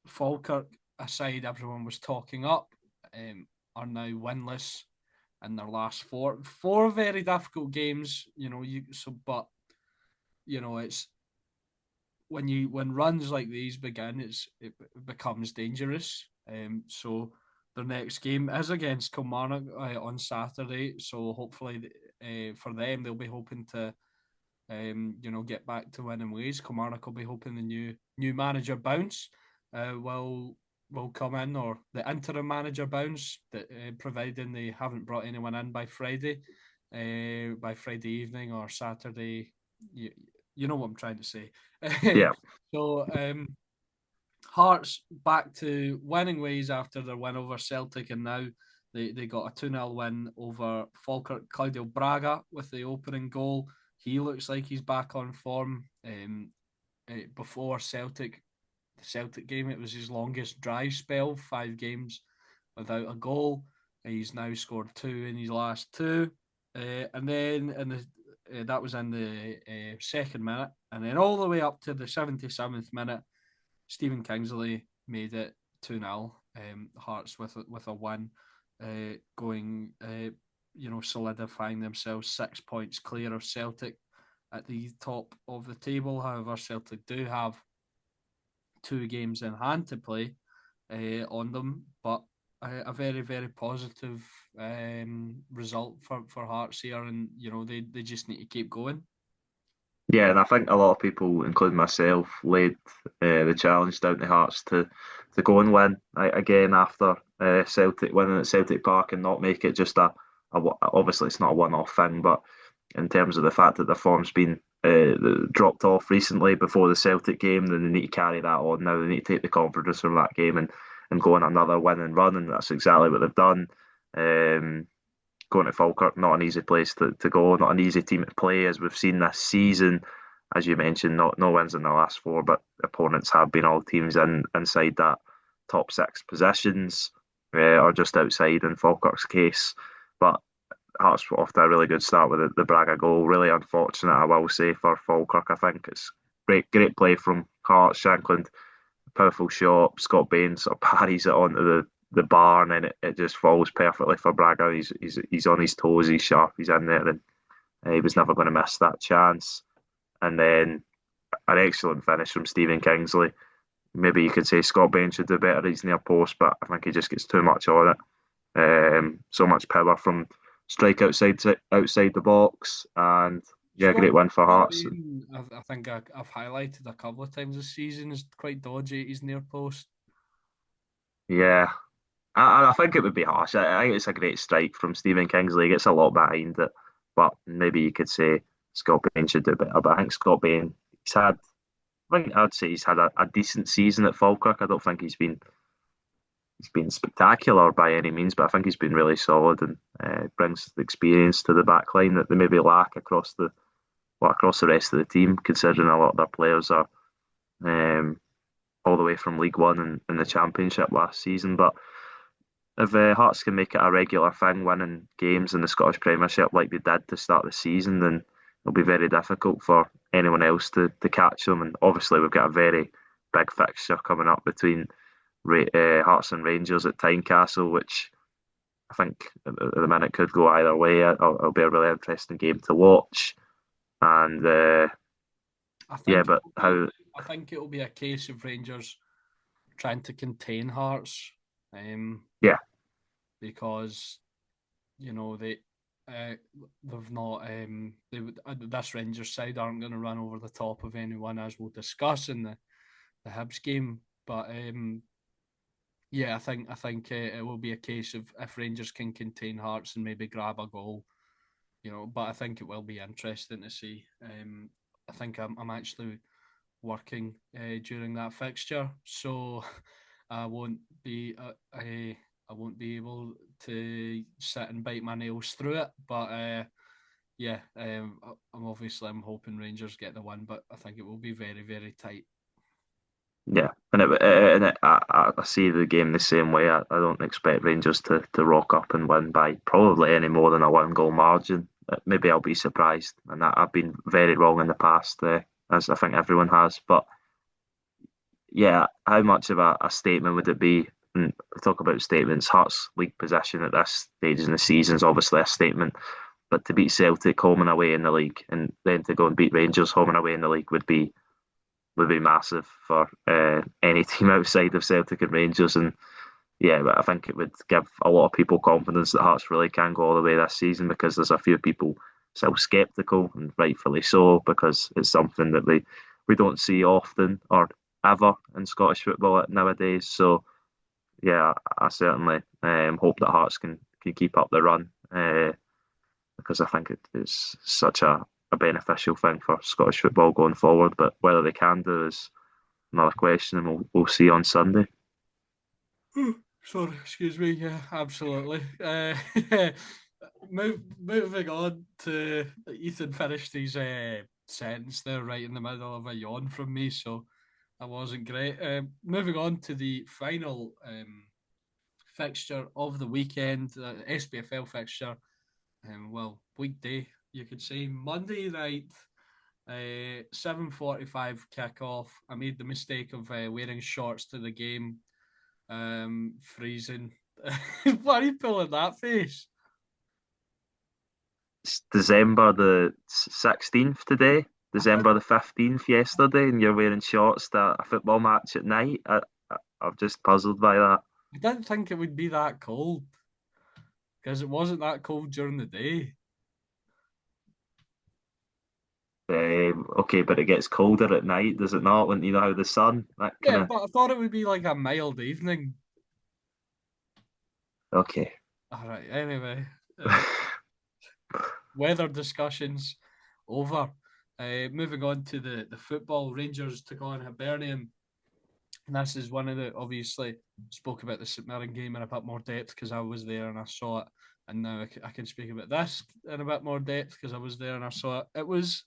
Falkirk, aside everyone was talking up, are now winless in their last four very difficult games. But it's when runs like these begin, it becomes dangerous. So their next game is against Kilmarnock on Saturday. So hopefully, for them, they'll be hoping to, get back to winning ways. Kilmarnock will be hoping the new manager bounce will come in, or the interim manager bounce, that providing they haven't brought anyone in by Friday evening or Saturday. You know what I'm trying to say. Yeah. So Hearts back to winning ways after their win over Celtic, and now they got a 2-0 win over Falkirk. Claudio Braga with the opening goal. He looks like he's back on form. Before the Celtic game, it was his longest dry spell, 5 games without a goal. He's now scored 2 in his last 2. And then that was in the second minute. And then all the way up to the 77th minute, Stephen Kingsley made it 2-0. Hearts with a win, going, solidifying themselves 6 points clear of Celtic at the top of the table. However, Celtic do have 2 games in hand to play on them, but a very, very positive result for Hearts here, and they just need to keep going. Yeah, and I think a lot of people, including myself, laid the challenge down to Hearts to go and win again after Celtic winning at Celtic Park and not make it just obviously it's not a one-off thing, but in terms of the fact that the form's been dropped off recently before the Celtic game, then they need to carry that on now. They need to take the confidence from that game and go on another win and run, and that's exactly what they've done. Going to Falkirk, not an easy place to go, not an easy team to play, as we've seen this season. As you mentioned, no wins in the last 4, but opponents have been all teams inside that top 6 positions, or just outside in Falkirk's case. But Hearts were off to a really good start with the Braga goal. Really unfortunate, I will say, for Falkirk. I think it's great play from Hearts. Shankland, powerful shot. Scott Bain sort of parries it onto the bar, and then it just falls perfectly for Braga. He's on his toes, he's sharp, he's in there, and he was never going to miss that chance. And then an excellent finish from Stephen Kingsley. Maybe you could say Scott Bain should do better. He's near post, but I think he just gets too much on it. So much power from strike outside the box, and yeah, great win for Hearts. I think I've highlighted a couple of times this season is quite dodgy. He's near post. Yeah, I think it would be harsh. I think it's a great strike from Stephen Kingsley. He gets a lot behind it, but maybe you could say Scott Bain should do better. But I think Scott Bain, I'd say he's had a decent season at Falkirk. I don't think he's been spectacular by any means, but I think he's been really solid and brings the experience to the back line that they maybe lack across the rest of the team, considering a lot of their players are all the way from League One and the Championship last season. But if Hearts can make it a regular thing, winning games in the Scottish Premiership like they did to start the season, then it'll be very difficult for anyone else to catch them. And obviously, we've got a very big fixture coming up between Hearts and Rangers at Tynecastle, which I think at the minute could go either way. It'll be a really interesting game to watch. And I think it'll be a case of Rangers trying to contain Hearts. Because they've not this Rangers side aren't going to run over the top of anyone, as we'll discuss in the Hibs game. But I think it will be a case of if Rangers can contain Hearts and maybe grab a goal, But I think it will be interesting to see. I think I'm actually working during that fixture, so I won't be I won't be able to sit and bite my nails through it. But yeah, I'm hoping Rangers get the win, but I think it will be very, very tight. Yeah, I see the game the same way. I don't expect Rangers to rock up and win by probably any more than a 1 goal margin. Maybe I'll be surprised, and I've been very wrong in the past, as I think everyone has. But yeah, how much of a statement would it be? And we talk about statements. Hearts' league position at this stage in the season is obviously a statement, but to beat Celtic home and away in the league, and then to go and beat Rangers home and away in the league would be massive for any team outside of Celtic and Rangers. And yeah, but I think it would give a lot of people confidence that Hearts really can go all the way this season, because there's a few people still sceptical, and rightfully so, because it's something that we don't see often or ever in Scottish football nowadays. So yeah, I certainly hope that Hearts can keep up the run, because I think it is such a beneficial thing for Scottish football going forward. But whether they can do is another question, and we'll see on Sunday. Sorry, excuse me. Yeah, absolutely. Moving on to Ethan finished his sentence there right in the middle of a yawn from me, so that wasn't great. Moving on to the final fixture of the weekend, SPFL fixture. Well, weekday, you could say Monday night, 7:45 kickoff. I made the mistake of wearing shorts to the game. Freezing. Why are you pulling that face? It's December the 16th today, December the 15th yesterday, and you're wearing shorts to a football match at night. I'm just puzzled by that. I didn't think it would be that cold because it wasn't that cold during the day. Okay, but it gets colder at night, does it not? When you know how the sun that kind Yeah, of but I thought it would be like a mild evening. okay. All right. Anyway, weather discussions over. Moving on to the football, Rangers took on Hibernian. And this is one of the, obviously, spoke about the St Mirren game in a bit more depth because I was there and I saw it. And now I can speak about this in a bit more depth because I was there and I saw it. It was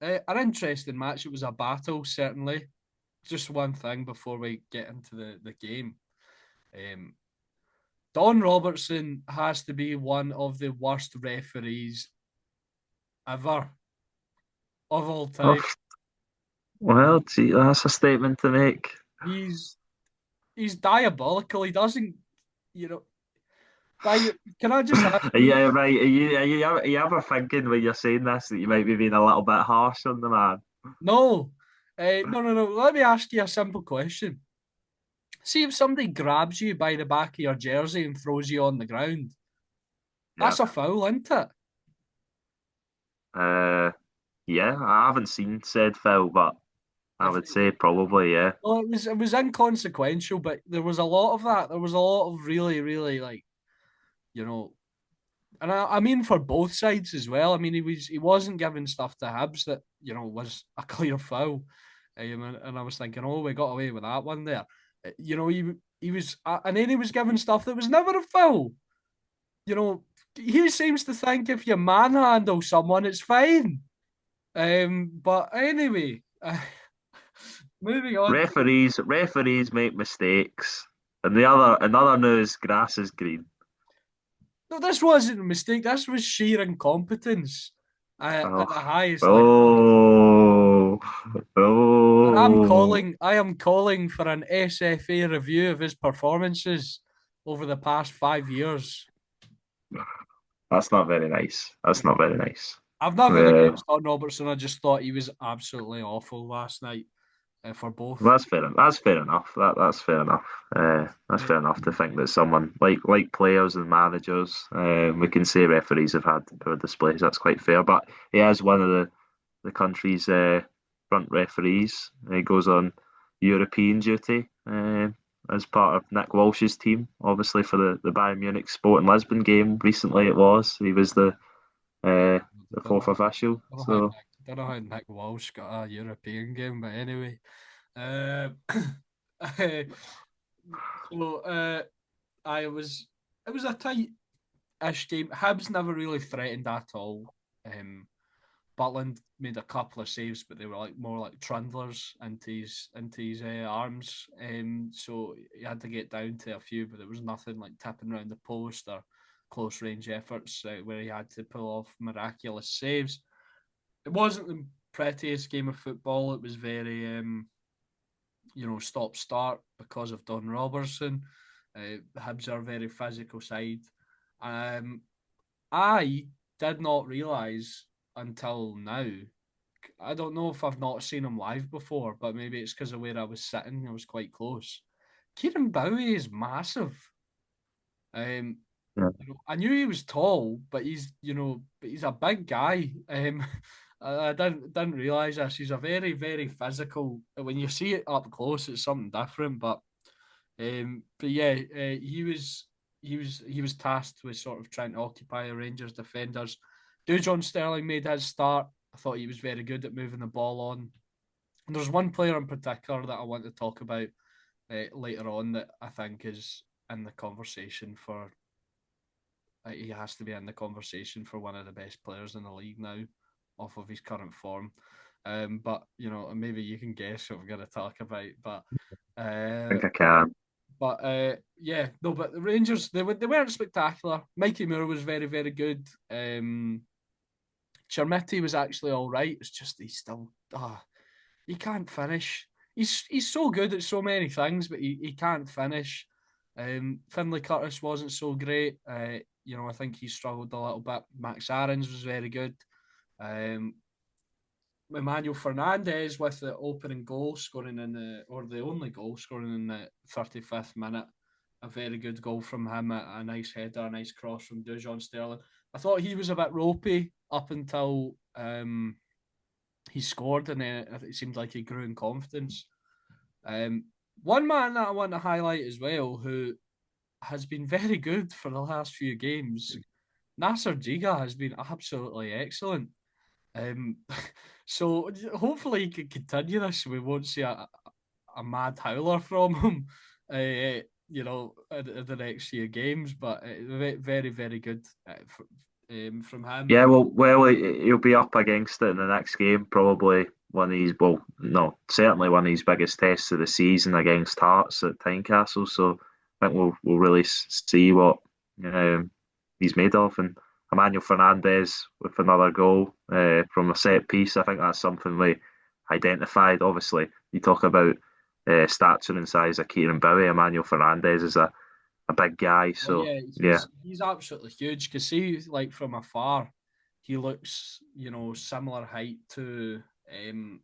an interesting match. It was a battle, certainly. Just one thing before we get into the game. Um, Don Robertson has to be one of the worst referees ever of all Oh, time. well, gee, that's a statement to make. He's he's diabolical. He doesn't, you know. By, can I just ask you? Yeah, right. Are you ever thinking when you're saying this that you might be being a little bit harsh on the man? No, no. Let me ask you a simple question. See if somebody grabs you by the back of your jersey and throws you on the ground. Yeah. That's a foul, isn't it? Uh, yeah, I haven't seen said foul, but I If would say probably, yeah. Well, it was inconsequential, but there was a lot of that. There was a lot of really, really like, you know, and I mean for both sides as well. I mean he wasn't giving stuff to Hibs that was a clear foul, and I was thinking, oh, we got away with that one there. He was, and then he was giving stuff that was never a foul. He seems to think if you manhandle someone, it's fine. But anyway, moving on. Referees make mistakes, and the other another news, grass is green. No, this wasn't a mistake. This was sheer incompetence at Oh, the highest level. oh, And I'm oh. calling. I am calling for an SFA review of his performances over the past 5 years. That's not very nice. That's not very nice. I've nothing Uh, against Don Robertson. I just thought he was absolutely awful last night for both. that's fair. That's fair enough. That's fair enough. That's fair enough to think that someone like players and managers, we can say referees have had poor displays. That's quite fair. But he is one of the country's front referees. He goes on European duty as part of Nick Walsh's team, obviously for the Bayern Munich Sporting Lisbon game recently. It was he was the fourth official. So. Don't know how Nick Walsh got a European game, but anyway. Uh, so it was a tight-ish game. Hibs never really threatened at all. Butland made a couple of saves, but they were more like trundlers into his arms. So he had to get down to a few, but there was nothing like tipping around the post or close range efforts where he had to pull off miraculous saves. It wasn't the prettiest game of football. It was very stop-start because of Don Robertson. Hibs are a very physical side. I did not realise until now. I don't know if I've not seen him live before, but maybe it's because of where I was sitting. I was quite close. Kieran Bowie is massive. I knew he was tall, but he's a big guy. I didn't realise this. He's a very, very physical. When you see it up close, it's something different. But yeah, he was tasked with sort of trying to occupy the Rangers defenders. John Sterling made his start. I thought he was very good at moving the ball on. And there's one player in particular that I want to talk about later on that I think is in the conversation for. He has to be in the conversation for one of the best players in the league now, off of his current form. But maybe you can guess what we're going to talk about. But I think I can. But but the Rangers they weren't spectacular. Mikey Moore was very, very good. Chermiti was actually all right. It's just he's still he can't finish. He's so good at so many things, but he can't finish. Finlay Curtis wasn't so great. I think he struggled a little bit. Max Aarons was very good. Emmanuel Fernandez with the opening goal scoring the only goal scoring in the 35th minute. A very good goal from him, a nice header, a nice cross from Dujon Sterling. I thought he was a bit ropey up until he scored, and then it seemed like he grew in confidence. One man that I want to highlight as well, who has been very good for the last few games, Nasser Giga has been absolutely excellent. So hopefully he can continue this. We won't see a mad howler from him, in the next few games. But very, very good from him. Yeah, well, he'll be up against it in the next game. Probably certainly one of his biggest tests of the season against Hearts at Tynecastle. So I think we'll really see what he's made of. And Emmanuel Fernandez with another goal from a set piece. I think that's something we identified. Obviously, you talk about stature and size of Kieran Bowie. Emmanuel Fernandez is a big guy. So he's absolutely huge. Because see, like from afar, he looks similar height to the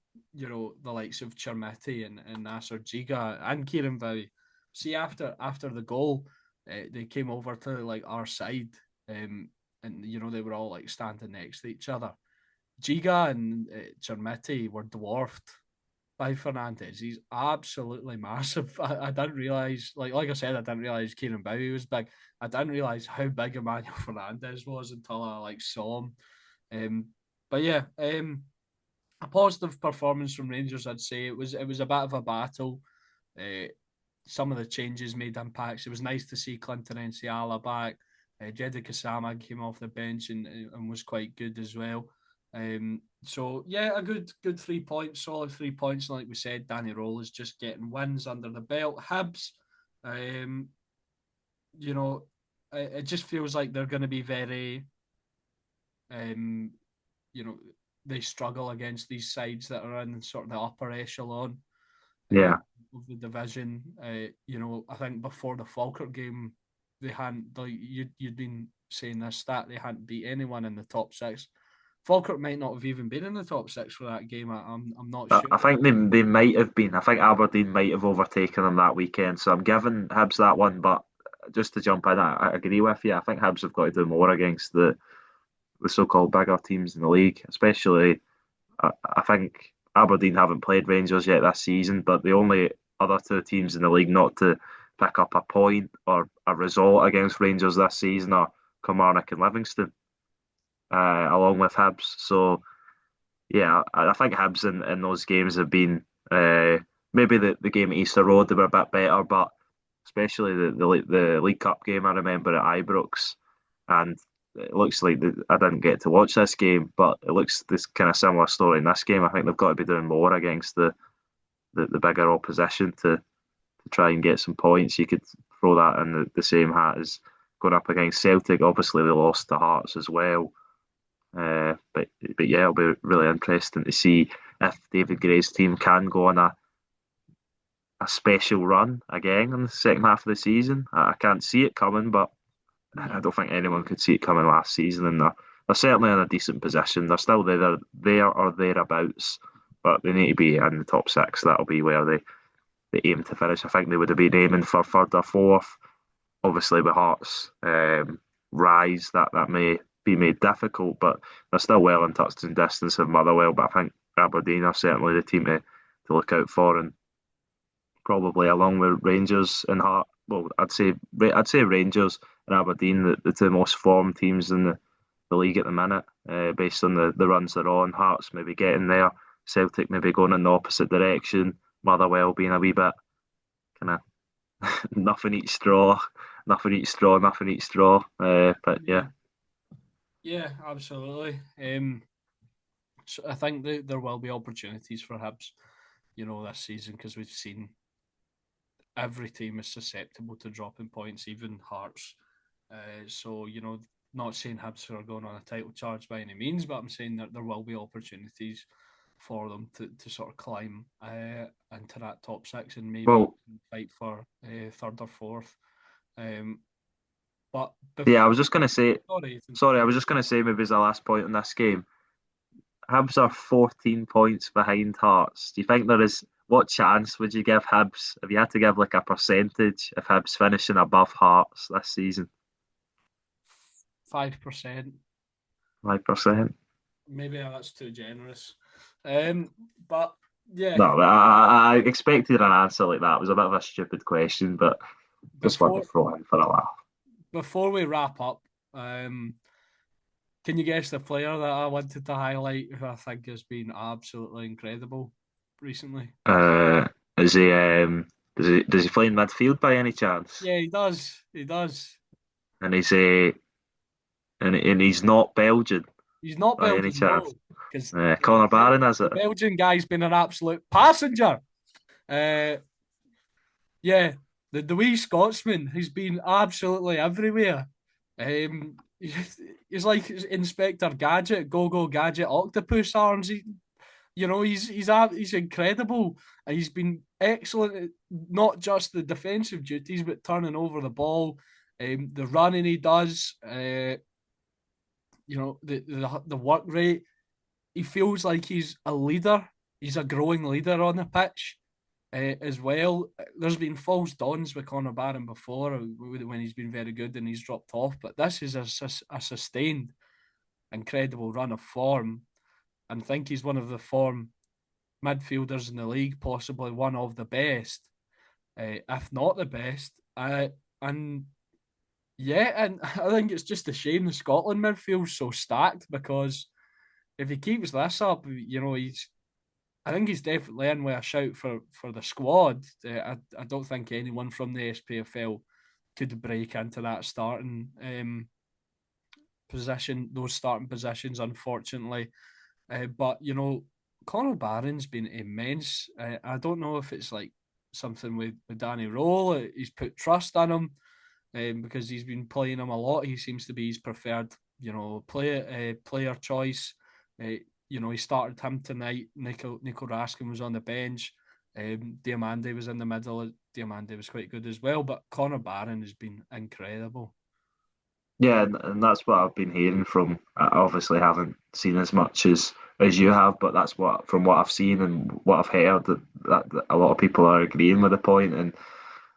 likes of Chermiti and Nasser Giga and Kieran Bowie. See, after the goal, they came over to like our side. And they were all like standing next to each other. Giga and Chermiti were dwarfed by Fernandez. He's absolutely massive. I didn't realise, like I said, I didn't realise Kieran Bowie was big. I didn't realise how big Emmanuel Fernandez was until I saw him. But yeah, a positive performance from Rangers. I'd say it was a bit of a battle. Some of the changes made impacts. It was nice to see Clinton Enciala back. Jedi Kasama came off the bench and was quite good as well. So yeah, a good 3 points, solid 3 points. And like we said, Danny Roll is just getting wins under the belt. Hibs, it just feels like they're going to be very, they struggle against these sides that are in sort of the upper echelon. Of the division. I think before the Falkirk game, they hadn't, you'd been saying this stat, they hadn't beat anyone in the top six. Falkirk might not have even been in the top six for that game. I'm not sure. I think they might have been. I think Aberdeen might have overtaken them that weekend. So I'm giving Hibs that one. But just to jump in, I agree with you. I think Hibs have got to do more against the so-called bigger teams in the league. Especially, I think Aberdeen haven't played Rangers yet this season, but the only other two teams in the league not to pick up a point or a result against Rangers this season are Kilmarnock and Livingston, along with Hibs. So, yeah, I think Hibs in those games have been maybe the game at Easter Road, they were a bit better, but especially the League Cup game I remember at Ibrox, and it looks like I didn't get to watch this game, but it looks this kind of similar story in this game. I think they've got to be doing more against the bigger opposition to try and get some points. You could throw that in the same hat as going up against Celtic. Obviously, they lost to Hearts as well. But yeah, it'll be really interesting to see if David Gray's team can go on a special run again in the second half of the season. I can't see it coming, but I don't think anyone could see it coming last season, and they're certainly in a decent position. They're still there or thereabouts, but they need to be in the top six. That'll be where they aim to finish. I think they would have been aiming for third or fourth. Obviously, with Hearts rise, that may be made difficult, but they're still well in touching distance of Motherwell. But I think Aberdeen are certainly the team to look out for, and probably along with Rangers and Hearts. Well, I'd say Rangers and Aberdeen, the two most formed teams in the league at the minute, based on the runs they're on. Hearts maybe getting there, Celtic maybe going in the opposite direction, Motherwell being a wee bit kind of nothing each straw, nothing each straw, nothing each straw. But yeah. Yeah, absolutely. So I think there will be opportunities for Hibs, this season, because we've seen every team is susceptible to dropping points, even Hearts. So, not saying Hibs are going on a title charge by any means, but I'm saying that there will be opportunities for them to sort of climb into that top six and maybe fight for third or fourth. But I was just going to say, I was just going to say maybe as the last point in this game, Hibs are 14 points behind Hearts. Do you think what chance would you give Hibs if you had to give like a percentage of Hibs finishing above Hearts this season? 5%. 5%? Maybe that's too generous. But yeah. No, I expected an answer like that. It was a bit of a stupid question, but just wanted to throw in for a laugh. Before we wrap up, can you guess the player that I wanted to highlight who I think has been absolutely incredible recently? Is he? Does he play in midfield by any chance? Yeah, he does. He does. And he's and he's not Belgian. He's not by Belgian, any chance. Because Conor Barron, is it? The Belgian guy's been an absolute passenger. Yeah, the wee Scotsman, he's been absolutely everywhere. He's like Inspector Gadget, Go Gadget, octopus arms. He's incredible. He's been excellent at not just the defensive duties, but turning over the ball, the running he does. The work rate. He feels like he's a leader. He's a growing leader on the pitch. As well, there's been false dawns with Conor Barron before when he's been very good and he's dropped off, but this is a sustained, incredible run of form, and I think he's one of the form midfielders in the league, possibly one of the best, if not the best. And I think it's just a shame the Scotland midfield's so stacked, because if he keeps this up, I think he's definitely in with a shout for the squad. I don't think anyone from the SPFL could break into that starting position, those starting positions, unfortunately. But Conor Barron's been immense. I don't know if it's like something with Danny Rowe. He's put trust in him because he's been playing him a lot. He seems to be his preferred, player choice. He started him tonight. Nico Raskin was on the bench. Diamande was in the middle. Diamande was quite good as well. But Conor Barron has been incredible. Yeah, and that's what I've been hearing from. I obviously haven't seen as much as you have, but that's from what I've seen and what I've heard, that a lot of people are agreeing with the point. And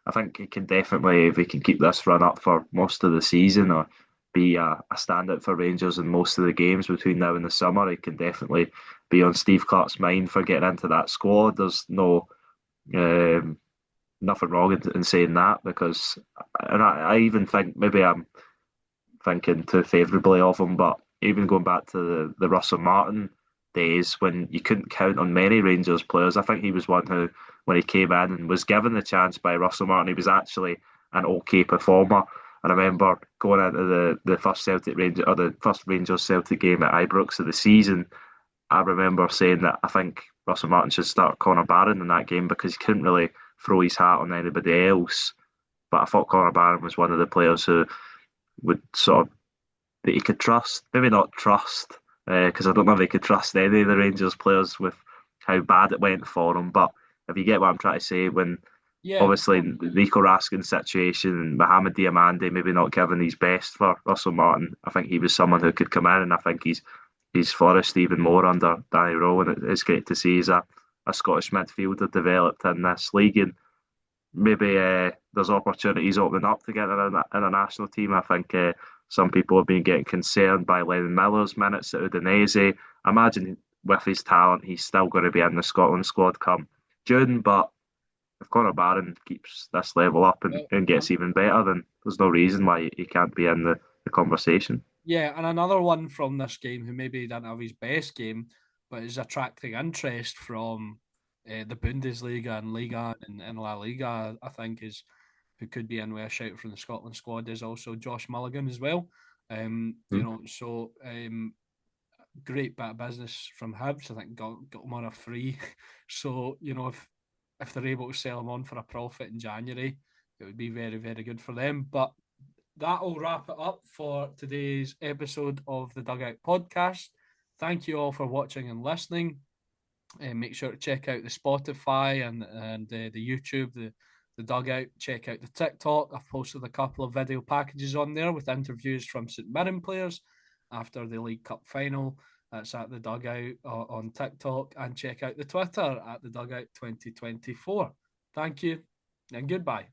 I think he can definitely, if he can keep this run up for most of the season, or be a standout for Rangers in most of the games between now and the summer, he can definitely be on Steve Clarke's mind for getting into that squad. There's nothing wrong in saying that, because, and I even think maybe I'm thinking too favourably of him, but even going back to the Russell Martin days when you couldn't count on many Rangers players, I think he was one who when he came in and was given the chance by Russell Martin, he was actually an okay performer. And I remember going into the first the first Rangers Celtic game at Ibrox of the season. I remember saying that I think Russell Martin should start Conor Barron in that game because he couldn't really throw his hat on anybody else. But I thought Conor Barron was one of the players who would sort of that he could trust. Maybe not trust, because I don't know if he could trust any of the Rangers players with how bad it went for him. But if you get what I'm trying to say, when obviously Nico Raskin's situation and Mohamed Diamande maybe not giving his best for Russell Martin, I think he was someone who could come in, and I think he's flourished even more under Danny Rowe, and it's great to see he's a Scottish midfielder developed in this league, and maybe there's opportunities opening up to get in a national team. I think some people have been getting concerned by Lennon Miller's minutes at Udinese. I imagine with his talent, he's still going to be in the Scotland squad come June, but if Conor Barron keeps this level up and gets even better, then there's no reason why he can't be in the conversation. Yeah, and another one from this game who maybe didn't have his best game, but is attracting interest from the Bundesliga and Liga and La Liga, I think, is who could be in with a shout from the Scotland squad is also Josh Mulligan as well. You know, so great bit of business from Hibs. I think got him on a free. So, you know, if they're able to sell him on for a profit in January, it would be very, very good for them. But that'll wrap it up for today's episode of the Dugout podcast. Thank you all for watching and listening. Make sure to check out the Spotify and the YouTube, the Dugout. Check out the TikTok. I've posted a couple of video packages on there with interviews from St Mirren players after the League Cup final. That's at the Dugout on TikTok, and check out the Twitter at the Dugout 2024. Thank you and goodbye.